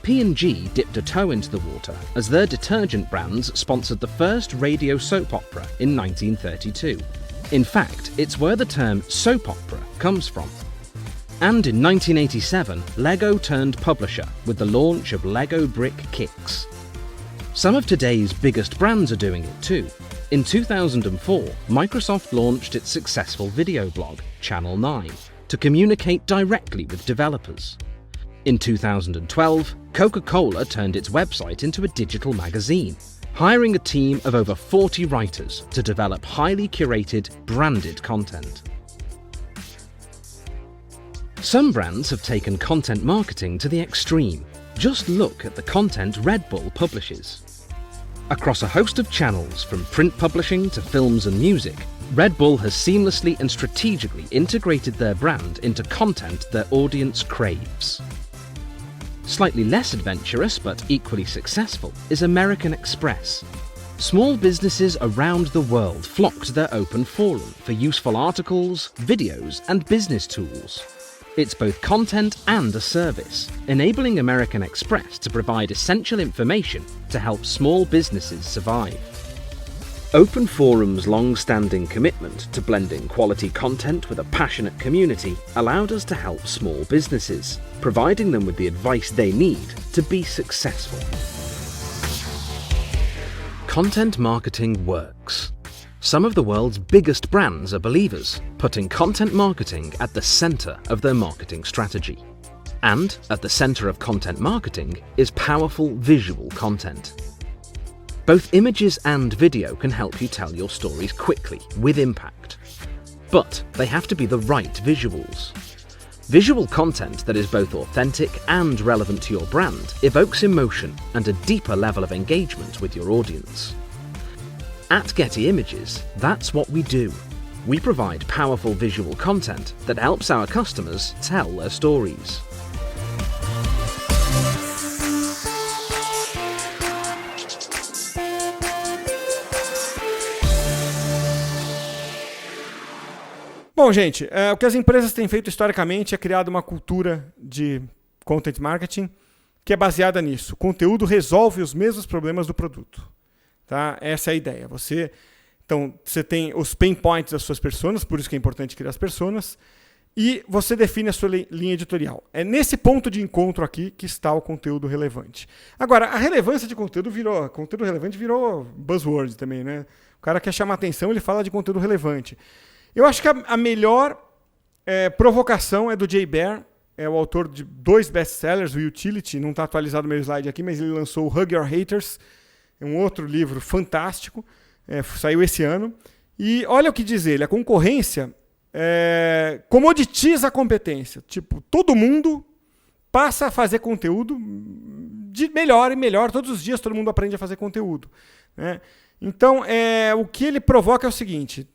S9: P&G dipped a toe into the water as their detergent brands sponsored the first radio soap opera in 1932. In fact, it's where the term soap opera comes from. And in 1987, Lego turned publisher with the launch of Lego Brick Kicks. Some of today's biggest brands are doing it too. In 2004, Microsoft launched its successful video blog, Channel 9, to communicate directly with developers. In 2012, Coca-Cola turned its website into a digital magazine, hiring a team of over 40 writers to develop highly curated, branded content. Some brands have taken content marketing to the extreme. Just look at the content Red Bull publishes. Across a host of channels, from print publishing to films and music, Red Bull has seamlessly and strategically integrated their brand into content their audience craves. Slightly less adventurous but equally successful is American Express. Small businesses around the world flock to their open forum for useful articles, videos, and business tools. It's both content and a service, enabling American Express to provide essential information to help small businesses survive. Open Forum's long-standing commitment to blending quality content with a passionate community allowed us to help small businesses, providing them with the advice they need to be successful. Content marketing works. Some of the world's biggest brands are believers, putting content marketing at the center of their marketing strategy. And at the center of content marketing is powerful visual content. Both images and video can help you tell your stories quickly, with impact. But they have to be the right visuals. Visual content that is both authentic and relevant to your brand evokes emotion and a deeper level of engagement with your audience. At Getty Images, that's what we do. We provide powerful visual content that helps our customers tell their stories.
S1: Bom, gente, o que as empresas têm feito historicamente é criar uma cultura de content marketing que é baseada nisso. O conteúdo resolve os mesmos problemas do produto. Tá? Essa é a ideia. Então, você tem os pain points das suas personas, por isso que é importante criar as personas, e você define a sua linha editorial. É nesse ponto de encontro aqui que está o conteúdo relevante. Agora, a relevância de conteúdo relevante virou buzzword também, né? O cara quer chamar atenção, ele fala de conteúdo relevante. Eu acho que a melhor provocação é do Jay Baer, é o autor de 2 best-sellers, o Utility, não está atualizado o meu slide aqui, mas ele lançou o Hug Your Haters, é um outro livro fantástico, saiu esse ano. E olha o que diz ele, a concorrência comoditiza a competência. Tipo, todo mundo passa a fazer conteúdo de melhor e melhor, todos os dias todo mundo aprende a fazer conteúdo, né? Então, o que ele provoca é o seguinte,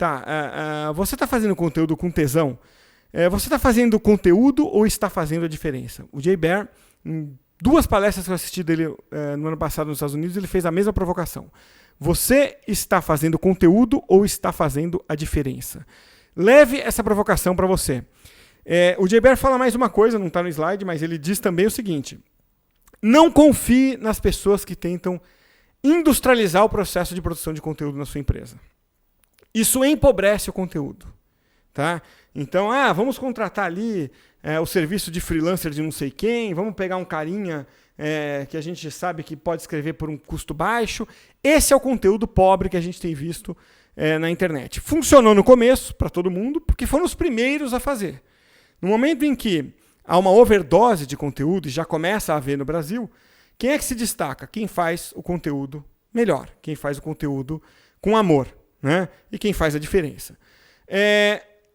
S1: você está fazendo conteúdo com tesão? Você está fazendo conteúdo ou está fazendo a diferença? O Jay Baer, em 2 palestras que eu assisti dele no ano passado nos Estados Unidos, ele fez a mesma provocação. Você está fazendo conteúdo ou está fazendo a diferença? Leve essa provocação para você. O Jay Baer fala mais uma coisa, não está no slide, mas ele diz também o seguinte: não confie nas pessoas que tentam industrializar o processo de produção de conteúdo na sua empresa. Isso empobrece o conteúdo. Tá? Então, vamos contratar ali o serviço de freelancer de não sei quem, vamos pegar um carinha que a gente sabe que pode escrever por um custo baixo. Esse é o conteúdo pobre que a gente tem visto na internet. Funcionou no começo para todo mundo, porque foram os primeiros a fazer. No momento em que há uma overdose de conteúdo, e já começa a haver no Brasil, quem é que se destaca? Quem faz o conteúdo melhor, quem faz o conteúdo com amor, né? E quem faz a diferença.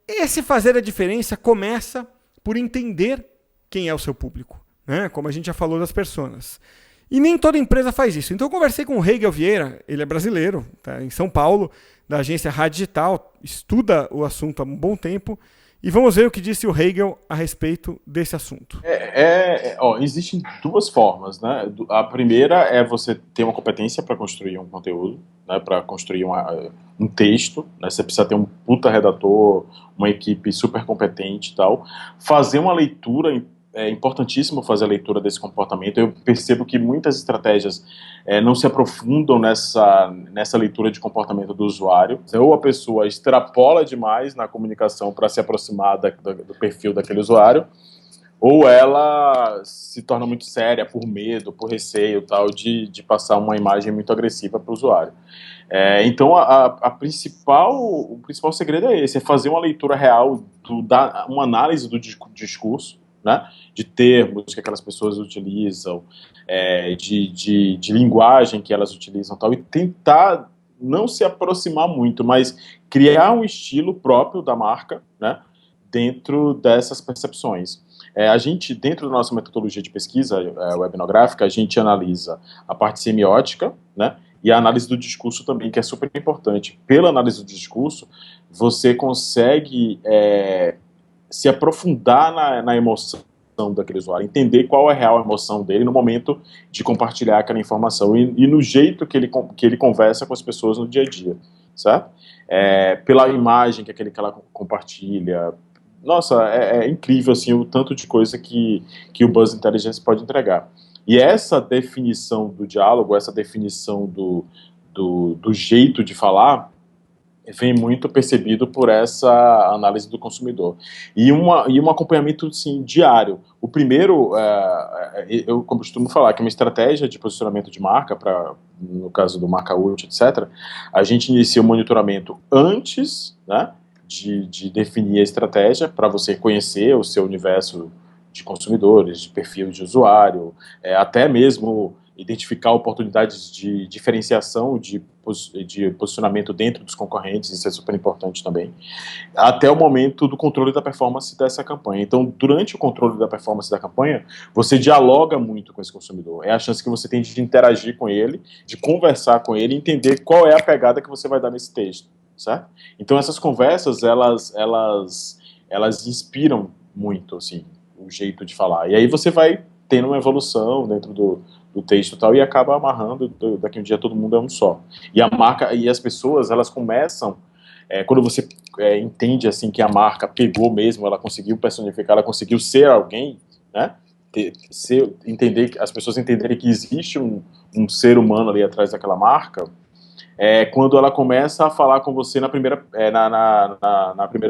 S1: Esse fazer a diferença começa por entender quem é o seu público, né? Como a gente já falou das personas. E nem toda empresa faz isso. Então eu conversei com o Hegel Vieira, ele é brasileiro, tá em São Paulo, da agência Rádio Digital, estuda o assunto há um bom tempo, e vamos ver o que disse o Hegel a respeito desse assunto.
S10: Existem 2 formas, né? A primeira é você ter uma competência para construir um conteúdo, né? Para construir um texto, né? Você precisa ter um puta redator, uma equipe super competente e tal. Fazer uma leitura, é importantíssimo fazer a leitura desse comportamento. Eu percebo que muitas estratégias não se aprofundam nessa leitura de comportamento do usuário. Ou a pessoa extrapola demais na comunicação para se aproximar do perfil daquele usuário, ou ela se torna muito séria por medo, por receio tal, de passar uma imagem muito agressiva para o usuário. Então, o principal segredo é esse, é fazer uma leitura real, uma análise do discurso, né, de termos que aquelas pessoas utilizam, de linguagem que elas utilizam, tal, e tentar não se aproximar muito, mas criar um estilo próprio da marca, né, dentro dessas percepções. A gente, dentro da nossa metodologia de pesquisa webnográfica, a gente analisa a parte semiótica, né, e a análise do discurso também, que é super importante. Pela análise do discurso, você consegue se aprofundar na emoção daquele usuário, entender qual é a real emoção dele no momento de compartilhar aquela informação e no jeito que ele conversa com as pessoas no dia a dia, certo? Pela imagem que ela compartilha. Nossa, é incrível assim, o tanto de coisa que o Buzz Intelligence pode entregar. E essa definição do diálogo, essa definição do jeito de falar, vem muito percebido por essa análise do consumidor. E um acompanhamento assim, diário. O primeiro, eu costumo falar que uma estratégia de posicionamento de marca, no caso do Marca Útil, etc., a gente inicia o monitoramento antes, né, de definir a estratégia, para você conhecer o seu universo de consumidores, de perfil de usuário, até mesmo identificar oportunidades de diferenciação, de posicionamento dentro dos concorrentes, isso é super importante também, até o momento do controle da performance dessa campanha. Então, durante o controle da performance da campanha, você dialoga muito com esse consumidor, é a chance que você tem de interagir com ele, de conversar com ele, entender qual é a pegada que você vai dar nesse texto, certo? Então, essas conversas, elas inspiram muito, assim, o jeito de falar. E aí você vai tendo uma evolução dentro do texto e tal, e acaba amarrando, daqui a um dia todo mundo é um só. E a marca, e as pessoas, elas começam, quando você entende, assim, que a marca pegou mesmo, ela conseguiu personificar, ela conseguiu ser alguém, né, as pessoas entenderem que existe um ser humano ali atrás daquela marca, quando ela começa a falar com você na primeira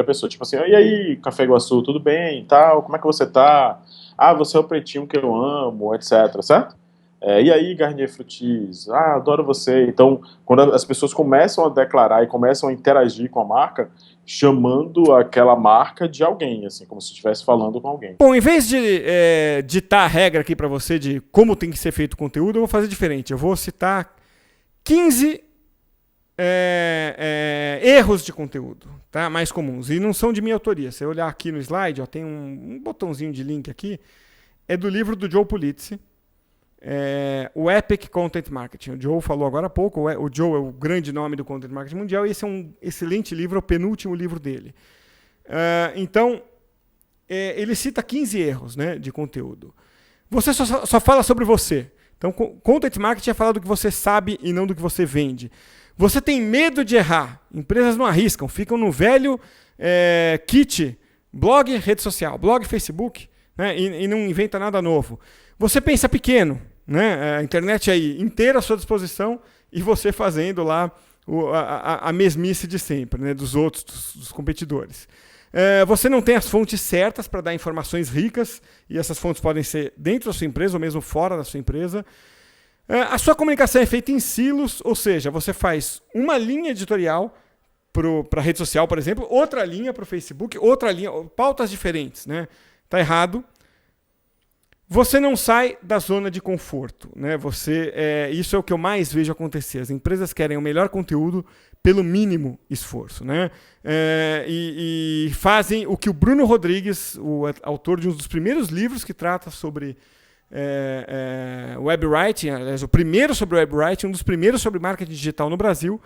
S10: pessoa, tipo assim, e aí, Café Iguaçu, tudo bem, tal, como é que você tá? Ah, você é o pretinho que eu amo, etc, certo? E aí, Garnier Frutis, adoro você. Então, quando as pessoas começam a declarar e começam a interagir com a marca, chamando aquela marca de alguém, assim, como se estivesse falando com alguém.
S1: Bom, em vez de ditar a regra aqui para você de como tem que ser feito o conteúdo, eu vou fazer diferente. Eu vou citar 15 erros de conteúdo, tá? Mais comuns, e não são de minha autoria. Se eu olhar aqui no slide, ó, tem um botãozinho de link aqui, é do livro do Joe Pulizzi, o Epic Content Marketing. O Joe falou agora há pouco, o Joe é o grande nome do Content Marketing Mundial, e esse é um excelente livro, é o penúltimo livro dele. Então, ele cita 15 erros, né, de conteúdo. Você só fala sobre você. Então, Content Marketing é falar do que você sabe e não do que você vende. Você tem medo de errar. Empresas não arriscam, ficam no velho kit, blog, rede social, blog, Facebook, né, e não inventa nada novo. Você pensa pequeno, né, a internet aí inteira à sua disposição e você fazendo lá a mesmice de sempre, né, dos outros, dos competidores. Você não tem as fontes certas para dar informações ricas, e essas fontes podem ser dentro da sua empresa ou mesmo fora da sua empresa. A sua comunicação é feita em silos, ou seja, você faz uma linha editorial para a rede social, por exemplo, outra linha para o Facebook, outra linha, pautas diferentes, né? Tá errado. Você não sai da zona de conforto, né? Isso é o que eu mais vejo acontecer. As empresas querem o melhor conteúdo pelo mínimo esforço, né? E fazem o que o Bruno Rodrigues, o autor de um dos primeiros livros que trata sobre webwriting, aliás, o primeiro sobre webwriting, um dos primeiros sobre marketing digital no Brasil,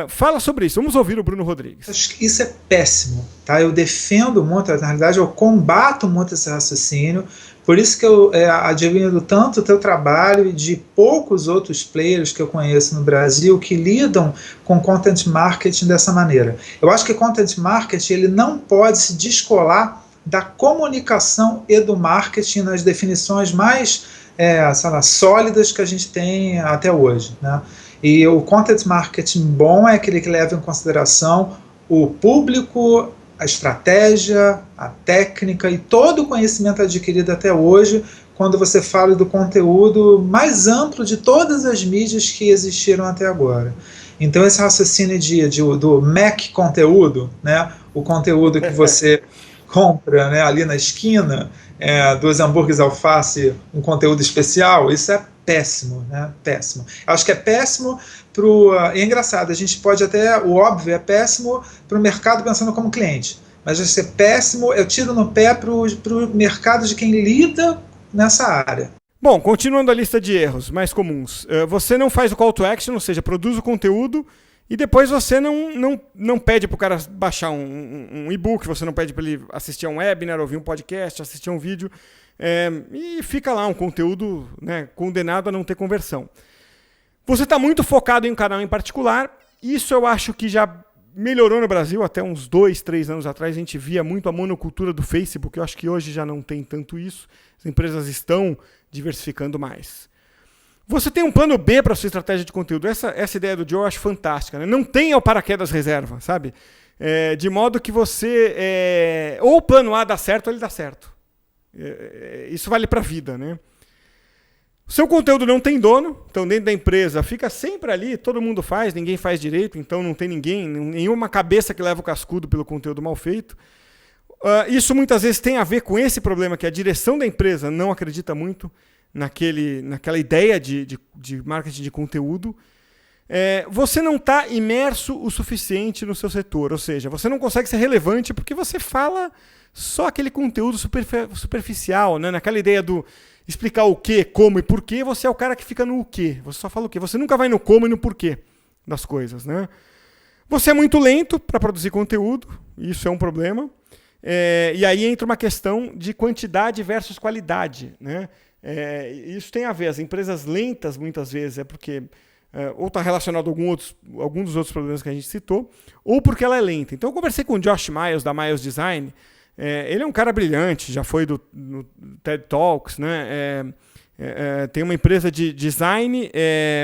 S1: fala sobre isso. Vamos ouvir o Bruno Rodrigues.
S11: Acho que isso é péssimo, tá? Eu defendo muito, na realidade eu combato muito esse raciocínio, por isso que eu admiro tanto o teu trabalho e de poucos outros players que eu conheço no Brasil que lidam com content marketing dessa maneira. Eu acho que content marketing ele não pode se descolar da comunicação e do marketing nas definições mais sólidas que a gente tem até hoje, né? E o content marketing bom é aquele que leva em consideração o público, a estratégia, a técnica e todo o conhecimento adquirido até hoje, quando você fala do conteúdo mais amplo de todas as mídias que existiram até agora. Então esse raciocínio do Mac conteúdo, né, o conteúdo que você compra, né, ali na esquina, dos hambúrgueres alface um conteúdo especial, isso é péssimo, né? Péssimo. Acho que é péssimo é engraçado, a gente pode até, o óbvio é péssimo para o mercado pensando como cliente, mas vai ser péssimo, eu tiro no pé para o mercado de quem lida nessa área.
S1: Bom, continuando a lista de erros mais comuns, você não faz o call to action, ou seja, produz o conteúdo e depois você não pede para o cara baixar um e-book, você não pede para ele assistir a um webinar, ouvir um podcast, assistir a um vídeo, e fica lá um conteúdo, né, condenado a não ter conversão. Você está muito focado em um canal em particular, isso eu acho que já melhorou no Brasil, até uns 2, 3 anos atrás a gente via muito a monocultura do Facebook, eu acho que hoje já não tem tanto isso, as empresas estão diversificando mais. Você tem um plano B para a sua estratégia de conteúdo. Essa ideia do Joe eu acho fantástica, né? Não tenha o paraquedas reserva, sabe? De modo que você... ou o plano A dá certo ou ele dá certo. Isso vale para a vida, né? O seu conteúdo não tem dono, então dentro da empresa fica sempre ali, todo mundo faz, ninguém faz direito, então não tem nenhuma cabeça que leva o cascudo pelo conteúdo mal feito. Isso muitas vezes tem a ver com esse problema que a direção da empresa não acredita muito naquela ideia de marketing de conteúdo. Você não está imerso o suficiente no seu setor, ou seja, você não consegue ser relevante porque você fala só aquele conteúdo superficial, né? Naquela ideia do explicar o que, como e porquê, você é o cara que fica no o quê, você só fala o quê, você nunca vai no como e no porquê das coisas, né? Você é muito lento para produzir conteúdo, isso é um problema. E aí entra uma questão de quantidade versus qualidade, né? Isso tem a ver, as empresas lentas muitas vezes é porque ou está relacionado a algum dos outros problemas que a gente citou, ou porque ela é lenta. Então eu conversei com o Josh Miles, da Miles Design, ele é um cara brilhante, já foi no TED Talks, né? Tem uma empresa de design,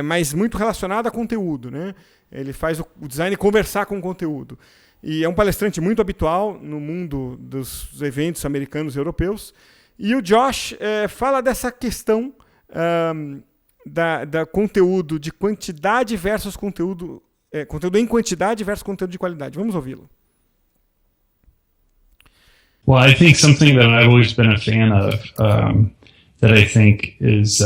S1: mas muito relacionada a conteúdo, né? Ele faz o design conversar com o conteúdo. E é um palestrante muito habitual no mundo dos eventos americanos e europeus. E o Josh fala dessa questão da conteúdo de quantidade versus conteúdo em quantidade versus conteúdo de qualidade. Vamos ouvi-lo.
S12: Well, I think something that I've always been a fan of, that I think is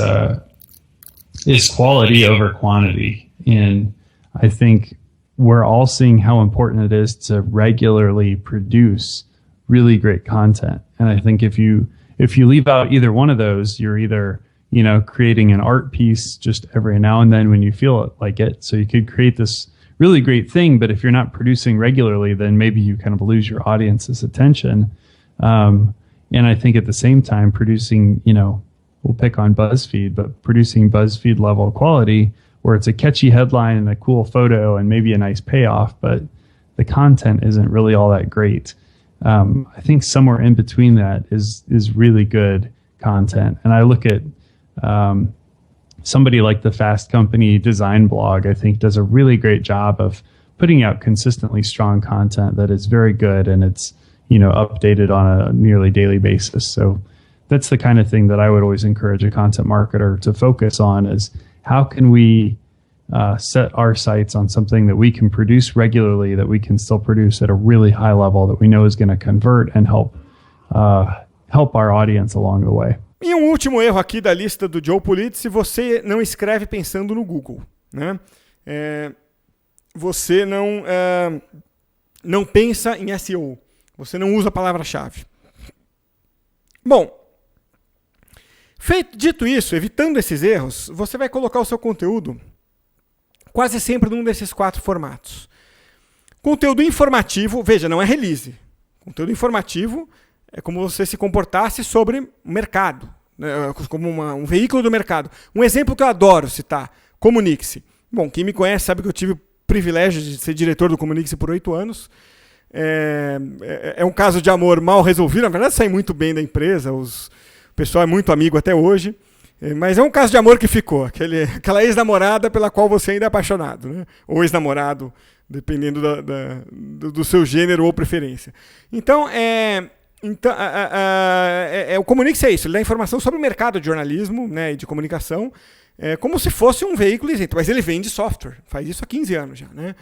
S12: quality over quantity. And I think we're all seeing how important it is to regularly produce really great content. And I think if you leave out either one of those, you're either, creating an art piece just every now and then when you feel like it. So you could create this really great thing, but if you're not producing regularly, then maybe you kind of lose your audience's attention. And I think at the same time, producing, we'll pick on BuzzFeed, but producing BuzzFeed level quality where it's a catchy headline and a cool photo and maybe a nice payoff, but the content isn't really all that great. I think somewhere in between that is really good content. And I look at somebody like the Fast Company design blog, I think does a really great job of putting out consistently strong content that is very good and it's, updated on a nearly daily basis. So that's the kind of thing that I would always encourage a content marketer to focus on is how can we set our sights on something that we can produce regularly, that we can still produce at a really high level that we know is going to convert and help our audience along the way.
S1: E um último erro aqui da lista do Joe Pulitzi, você não escreve pensando no Google, né? Você não pensa em SEO, você não usa a palavra-chave. Bom, dito isso, evitando esses erros, você vai colocar o seu conteúdo quase sempre num desses 4 formatos. Conteúdo informativo, veja, não é release. Conteúdo informativo é como você se comportasse sobre o mercado, né, como um veículo do mercado. Um exemplo que eu adoro citar, Comunique-se. Bom, quem me conhece sabe que eu tive o privilégio de ser diretor do Comunique-se por 8 anos. É um caso de amor mal resolvido, na verdade saí muito bem da empresa, o pessoal é muito amigo até hoje, mas é um caso de amor que ficou, aquela ex-namorada pela qual você ainda é apaixonado, né? Ou ex-namorado, dependendo do seu gênero ou preferência. Então, o Comunique-se é isso, ele dá informação sobre o mercado de jornalismo, né, e de comunicação, como se fosse um veículo isento, mas ele vende software, faz isso há 15 anos já, né?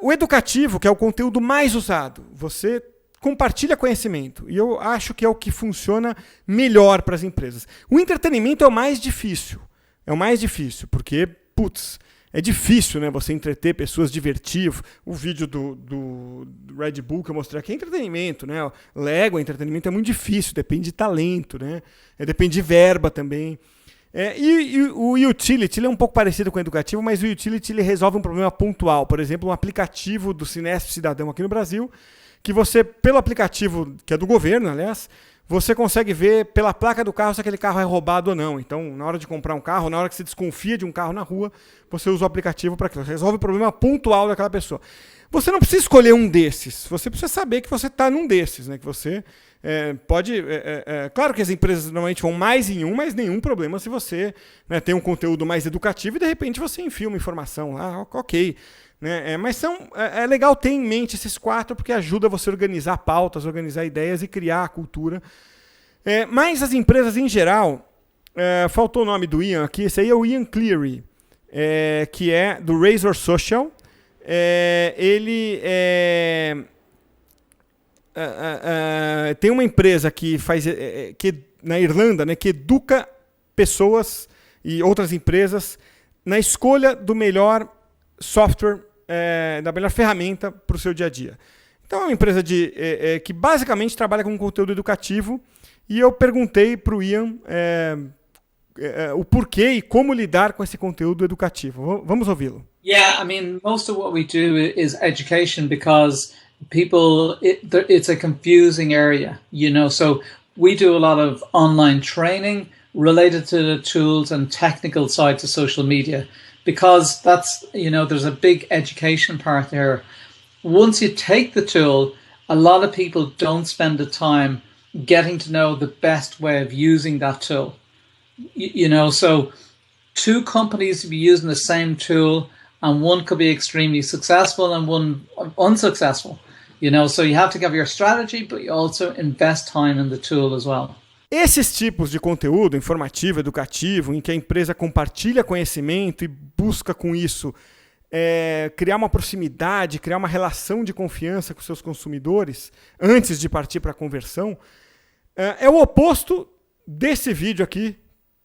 S1: O educativo, que é o conteúdo mais usado, você compartilha conhecimento. E eu acho que é o que funciona melhor para as empresas. O entretenimento é o mais difícil. É o mais difícil, porque, putz, é difícil, né, você entreter pessoas, divertir. O vídeo do Red Bull que eu mostrei aqui é entretenimento, né? Lego, entretenimento é muito difícil, depende de talento, né? Depende de verba também. E o utility ele é um pouco parecido com o educativo, mas o utility ele resolve um problema pontual. Por exemplo, um aplicativo do Cinesp Cidadão aqui no Brasil, que você, pelo aplicativo, que é do governo, aliás, você consegue ver pela placa do carro se aquele carro é roubado ou não. Então, na hora de comprar um carro, na hora que você desconfia de um carro na rua, você usa o aplicativo para aquilo. Resolve o problema pontual daquela pessoa. Você não precisa escolher um desses. Você precisa saber que você está num desses, né? Que você pode... claro que as empresas normalmente vão mais em um, mas nenhum problema se você, né, tem um conteúdo mais educativo e, de repente, você enfia uma informação lá, ok. Né? Mas é legal ter em mente esses 4, porque ajuda você a organizar pautas, organizar ideias e criar a cultura. Mas as empresas, em geral, faltou o nome do Ian aqui, esse aí é o Ian Cleary, que é do Razor Social. Ele tem uma empresa que faz que na Irlanda, né, que educa pessoas e outras empresas na escolha do melhor software, da melhor ferramenta para o seu dia a dia. Então é uma empresa que basicamente trabalha com conteúdo educativo, e eu perguntei para o Ian o porquê e como lidar com esse conteúdo educativo. Vamos ouvi-lo.
S13: Yeah, I mean, most of what we do is education because people, it's a confusing area, you know, so we do a lot of online training related to the tools and technical sides of social media, because that's, you know, there's a big education part there. Once you take the tool, a lot of people don't spend the time getting to know the best way of using that tool. You know, so 2 companies will be using the same tool, and one could be extremely successful and one unsuccessful. You know, so you have to give your strategy, but you also invest time in the tool as well.
S1: Esses tipos de conteúdo informativo, educativo, em que a empresa compartilha conhecimento e busca com isso criar uma proximidade, criar uma relação de confiança com seus consumidores antes de partir para a conversão, é o oposto desse vídeo aqui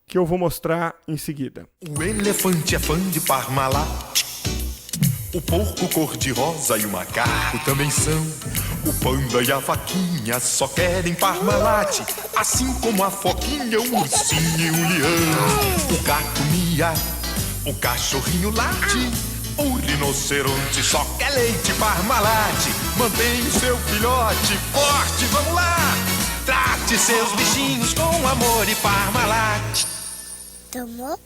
S1: que eu vou mostrar em seguida.
S14: O elefante é fã de Parmalat, o porco cor-de-rosa e o macaco também são. O panda e a vaquinha só querem Parmalat, assim como a foquinha, o ursinho e o leão. O gato mia, o cachorrinho late, o rinoceronte só quer leite Parmalat. Mantém o seu filhote forte, vamos lá! Trate seus bichinhos com amor e Parmalat.
S5: Tomou?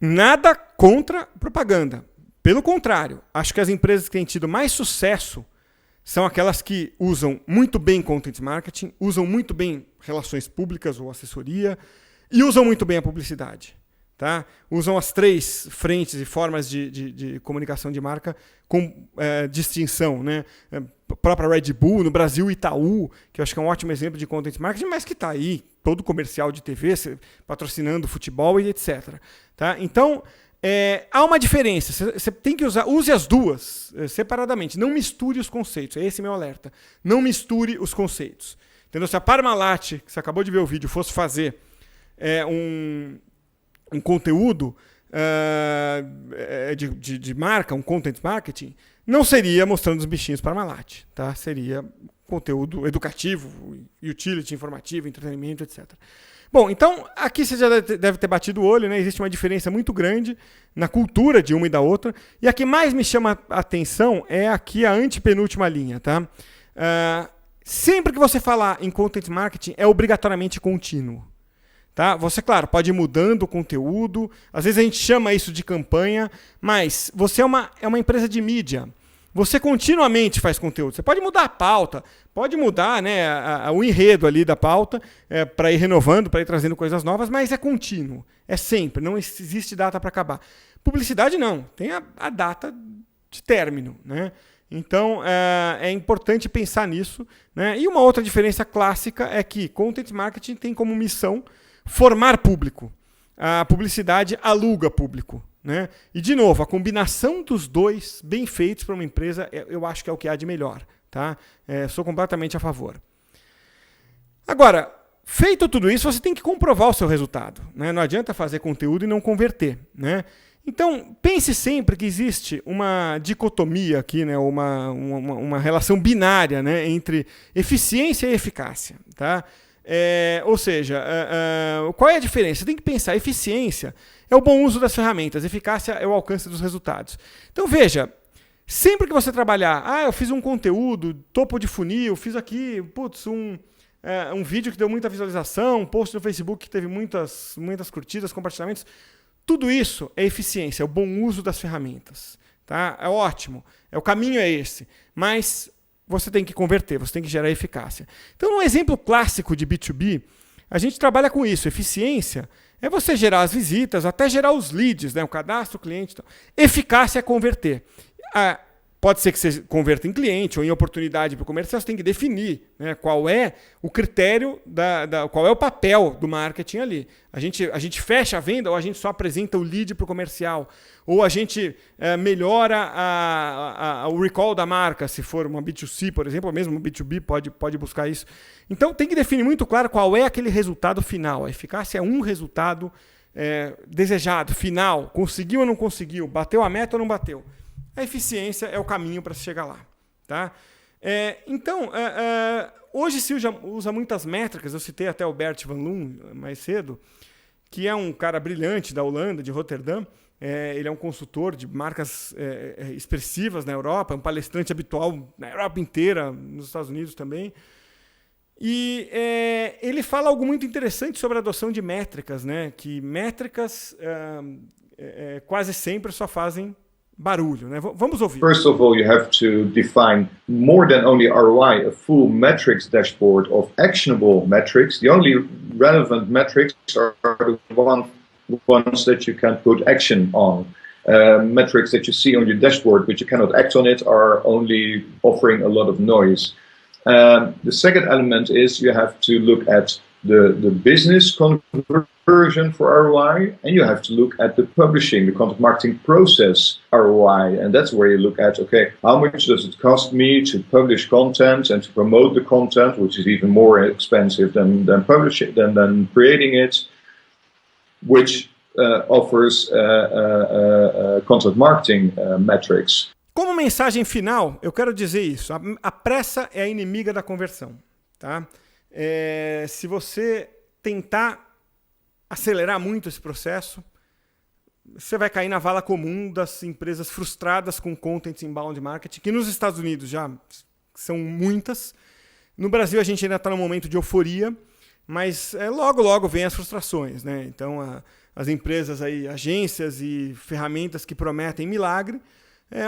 S1: Nada contra propaganda. Pelo contrário, acho que as empresas que têm tido mais sucesso são aquelas que usam muito bem content marketing, usam muito bem relações públicas ou assessoria e usam muito bem a publicidade. Tá? Usam as 3 frentes e formas de comunicação de marca com distinção. Né? A própria Red Bull, no Brasil Itaú, que eu acho que é um ótimo exemplo de content marketing, mas que está aí, todo comercial de TV, patrocinando futebol e etc. Tá? Então, há uma diferença. Você tem que use as duas separadamente. Não misture os conceitos. Esse é meu alerta. Não misture os conceitos. Entendeu? Se a Parmalat, que você acabou de ver o vídeo, fosse fazer um conteúdo de marca, um content marketing, não seria mostrando os bichinhos Parmalat. Tá? Seria conteúdo educativo, utility, informativo, entretenimento, etc. Bom, então aqui você já deve ter batido o olho, né? Existe uma diferença muito grande na cultura de uma e da outra. E a que mais me chama a atenção é aqui a antepenúltima linha. Tá? Sempre que você falar em content marketing, é obrigatoriamente contínuo. Tá? Você, claro, pode ir mudando o conteúdo, às vezes a gente chama isso de campanha, mas você é uma empresa de mídia. Você continuamente faz conteúdo. Você pode mudar a pauta, pode mudar, né, o enredo ali da pauta para ir renovando, para ir trazendo coisas novas, mas é contínuo, é sempre, não existe data para acabar. Publicidade não, tem a data de término. Né? Então é importante pensar nisso. Né? E uma outra diferença clássica é que content marketing tem como missão formar público. A publicidade aluga público. Né? E, de novo, a combinação dos dois, bem feitos para uma empresa, eu acho que é o que há de melhor tá? Sou completamente a favor. Agora, feito tudo isso, você tem que comprovar o seu resultado, né? Não adianta fazer conteúdo e não converter, né? Então, pense sempre que existe uma dicotomia aqui, né? Uma relação binária, né? Entre eficiência e eficácia, tá? Ou seja, qual é a diferença? Você tem que pensar, eficiência é o bom uso das ferramentas, eficácia é o alcance dos resultados. Então veja, sempre que você trabalhar, eu fiz um conteúdo, topo de funil, fiz aqui, um vídeo que deu muita visualização, um post no Facebook que teve muitas curtidas, compartilhamentos, tudo isso é eficiência, é o bom uso das ferramentas, tá? É ótimo, o caminho é esse, mas você tem que converter, você tem que gerar eficácia. Então, um exemplo clássico de B2B, a gente trabalha com isso. Eficiência é você gerar as visitas, até gerar os leads, né? O cadastro, o cliente. Então. Eficácia é converter. Pode ser que você converta em cliente ou em oportunidade para o comercial, você tem que definir, né, qual é o critério, qual é o papel do marketing ali. A gente fecha a venda ou a gente só apresenta o lead para o comercial? Ou a gente melhora o recall da marca, se for uma B2C, por exemplo, ou mesmo uma B2B pode buscar isso. Então tem que definir muito claro qual é aquele resultado final. A eficácia é um resultado desejado, final. Conseguiu ou não conseguiu? Bateu a meta ou não bateu? A eficiência é o caminho para se chegar lá. Tá? Então, hoje se usa muitas métricas. Eu citei até o Bert van Loon mais cedo, que é um cara brilhante da Holanda, de Roterdã. Ele é um consultor de marcas expressivas na Europa, um palestrante habitual na Europa inteira, nos Estados Unidos também. E ele fala algo muito interessante sobre a adoção de métricas, né? Que métricas quase sempre só fazem barulho, né? Vamos ouvir.
S15: First of all, you have to define more than only ROI, a full metrics dashboard of actionable metrics. The only relevant metrics are the ones that you can put action on. Metrics that you see on your dashboard, but you cannot act on it, are only offering a lot of noise. The second element is you have to look at the business conversion for ROI, and you have to look at the publishing, the content marketing process ROI, and that's where you look at, okay, how much does it cost me to publish content and to promote the content, which is even more expensive than publishing, than creating it, which offers content marketing metrics.
S1: Como mensagem final, eu quero dizer isso. A pressa é a inimiga da conversão, tá? Se você tentar acelerar muito esse processo, você vai cair na vala comum das empresas frustradas com content inbound marketing, que nos Estados Unidos já são muitas. No Brasil a gente ainda está num momento de euforia, mas logo vem as frustrações, né? Então as empresas aí, agências e ferramentas que prometem milagre,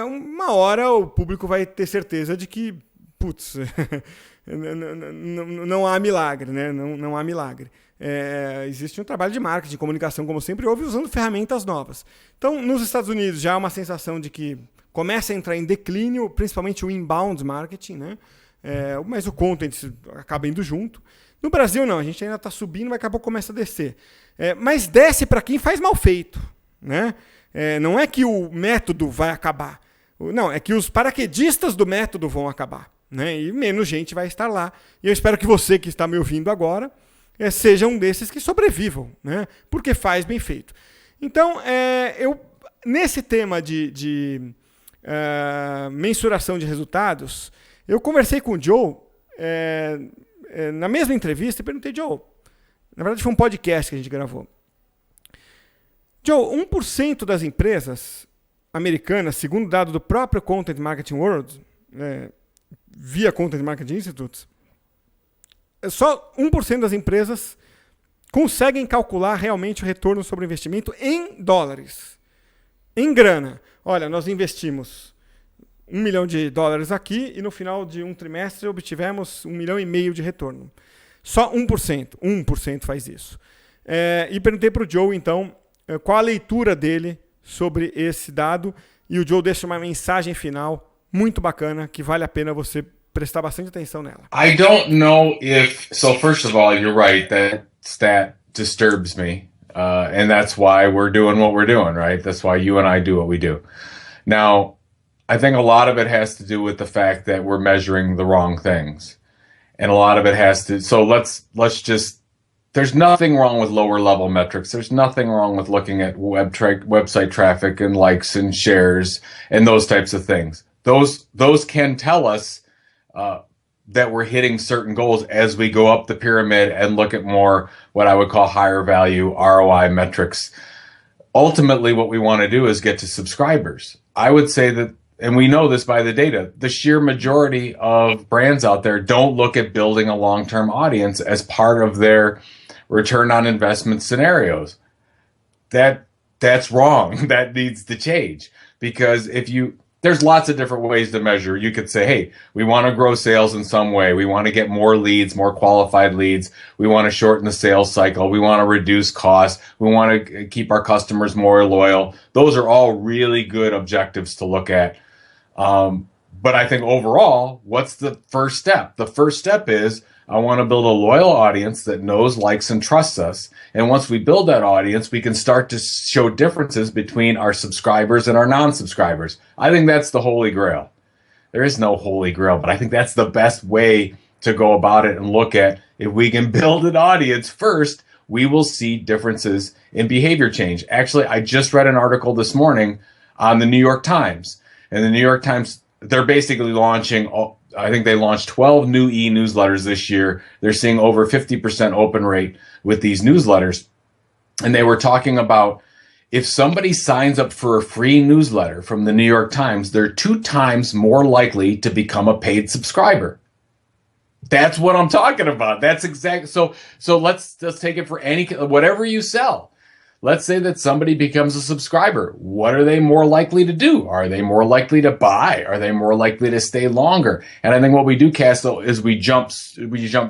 S1: uma hora o público vai ter certeza de que, putz, não há milagre, né? Não há milagre. Existe um trabalho de marketing, de comunicação, como sempre houve, usando ferramentas novas. Então, nos Estados Unidos já há uma sensação de que começa a entrar em declínio, principalmente o inbound marketing, né? Mas o content acaba indo junto. No Brasil, não, a gente ainda está subindo, mas daqui a pouco começa a descer. Mas desce para quem faz mal feito, né? Não é que o método vai acabar. Não, é que os paraquedistas do método vão acabar, né? E menos gente vai estar lá. E eu espero que você que está me ouvindo agora seja um desses que sobrevivam, né? Porque faz bem feito. Então, nesse tema de mensuração de resultados, eu conversei com o Joe na mesma entrevista e perguntei, Joe, na verdade foi um podcast que a gente gravou. Joe, 1% das empresas americanas, segundo dado do próprio Content Marketing World, via Content Marketing Institute, só 1% das empresas conseguem calcular realmente o retorno sobre o investimento em dólares, em grana. Olha, nós investimos $1 milhão aqui e no final de um trimestre obtivemos $1,5 milhão de retorno. Só 1% faz isso. E perguntei para o Joe, então, qual a leitura dele sobre esse dado, e o Joe deixa uma mensagem final muito bacana que vale a pena você prestar bastante atenção nela.
S6: I don't know if, so first of all, you're right, that stat disturbs me, and that's why we're doing what we're doing, right? That's why you and I do what we do. Now, I think a lot of it has to do with the fact that we're measuring the wrong things. And a lot of it has to, so let's just, there's nothing wrong with lower level metrics. There's nothing wrong with looking at website traffic and likes and shares and those types of things. Those can tell us that we're hitting certain goals as we go up the pyramid and look at more what I would call higher value ROI metrics. Ultimately, what we want to do is get to subscribers. I would say that, and we know this by the data, the sheer majority of brands out there don't look at building a long-term audience as part of their return on investment scenarios. That's wrong. That needs to change, because there's lots of different ways to measure. You could say, hey, we want to grow sales in some way. We want to get more leads, more qualified leads. We want to shorten the sales cycle. We want to reduce costs. We want to keep our customers more loyal. Those are all really good objectives to look at. But I think overall, what's the first step? The first step is I want to build a loyal audience that knows, likes, and trusts us. And once we build that audience, we can start to show differences between our subscribers and our non-subscribers. I think that's the holy grail. There is no holy grail, but I think that's the best way to go about it and look at, if we can build an audience first, we will see differences in behavior change. Actually, I just read an article this morning on the New York Times. And the New York Times, they're basically launching, I think they launched 12 new e-newsletters this year. They're seeing over 50% open rate with these newsletters. And they were talking about, if somebody signs up for a free newsletter from the New York Times, they're 2 times more likely to become a paid subscriber. That's what I'm talking about. That's exactly, so let's take it for whatever you sell. Let's say that somebody becomes a subscriber. What are they more likely to do? Are they more likely to buy? Are they more likely to stay longer? And I think what we do, Castle, is we jump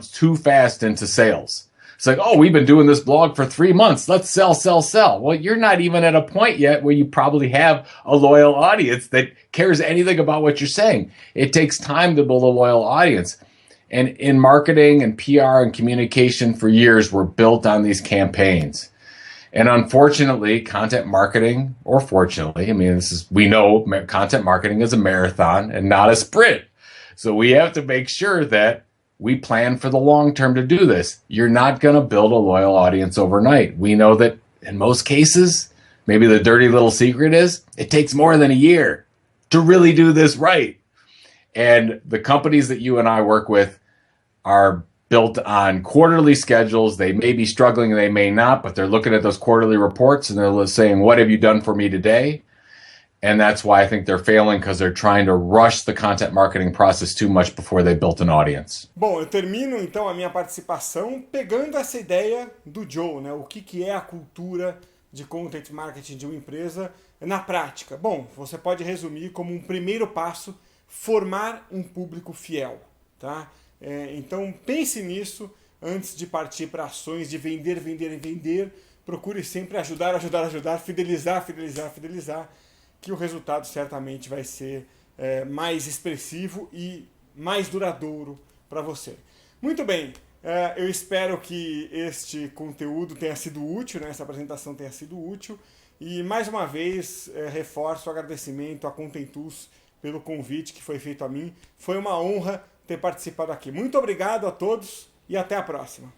S6: too fast into sales. It's like, oh, we've been doing this blog for 3 months. Let's sell. Well, you're not even at a point yet where you probably have a loyal audience that cares anything about what you're saying. It takes time to build a loyal audience. And in marketing and PR and communication for years, we're built on these campaigns. And unfortunately, content marketing, or fortunately, we know content marketing is a marathon and not a sprint. So we have to make sure that we plan for the long term to do this. You're not going to build a loyal audience overnight. We know that in most cases, maybe the dirty little secret is, it takes more than a year to really do this right. And the companies that you and I work with are built on quarterly schedules. They may be struggling, they may not, but they're looking at those quarterly reports and they're saying, what have you done for me today? And that's why I think they're failing, because they're trying to rush the content marketing process too much before they built an audience.
S1: Bom, eu termino então a minha participação pegando essa ideia do Joe, né? O que é a cultura de content marketing de uma empresa na prática. Bom, você pode resumir como um primeiro passo, formar um público fiel, tá? Então pense nisso antes de partir para ações de vender. Procure sempre ajudar, fidelizar, que o resultado certamente vai ser mais expressivo e mais duradouro para você. Muito bem, eu espero que este conteúdo tenha sido útil, né? Essa apresentação tenha sido útil, e mais uma vez reforço o agradecimento à Content-Tools pelo convite que foi feito a mim. Foi uma honra ter participado aqui. Muito obrigado a todos e até a próxima.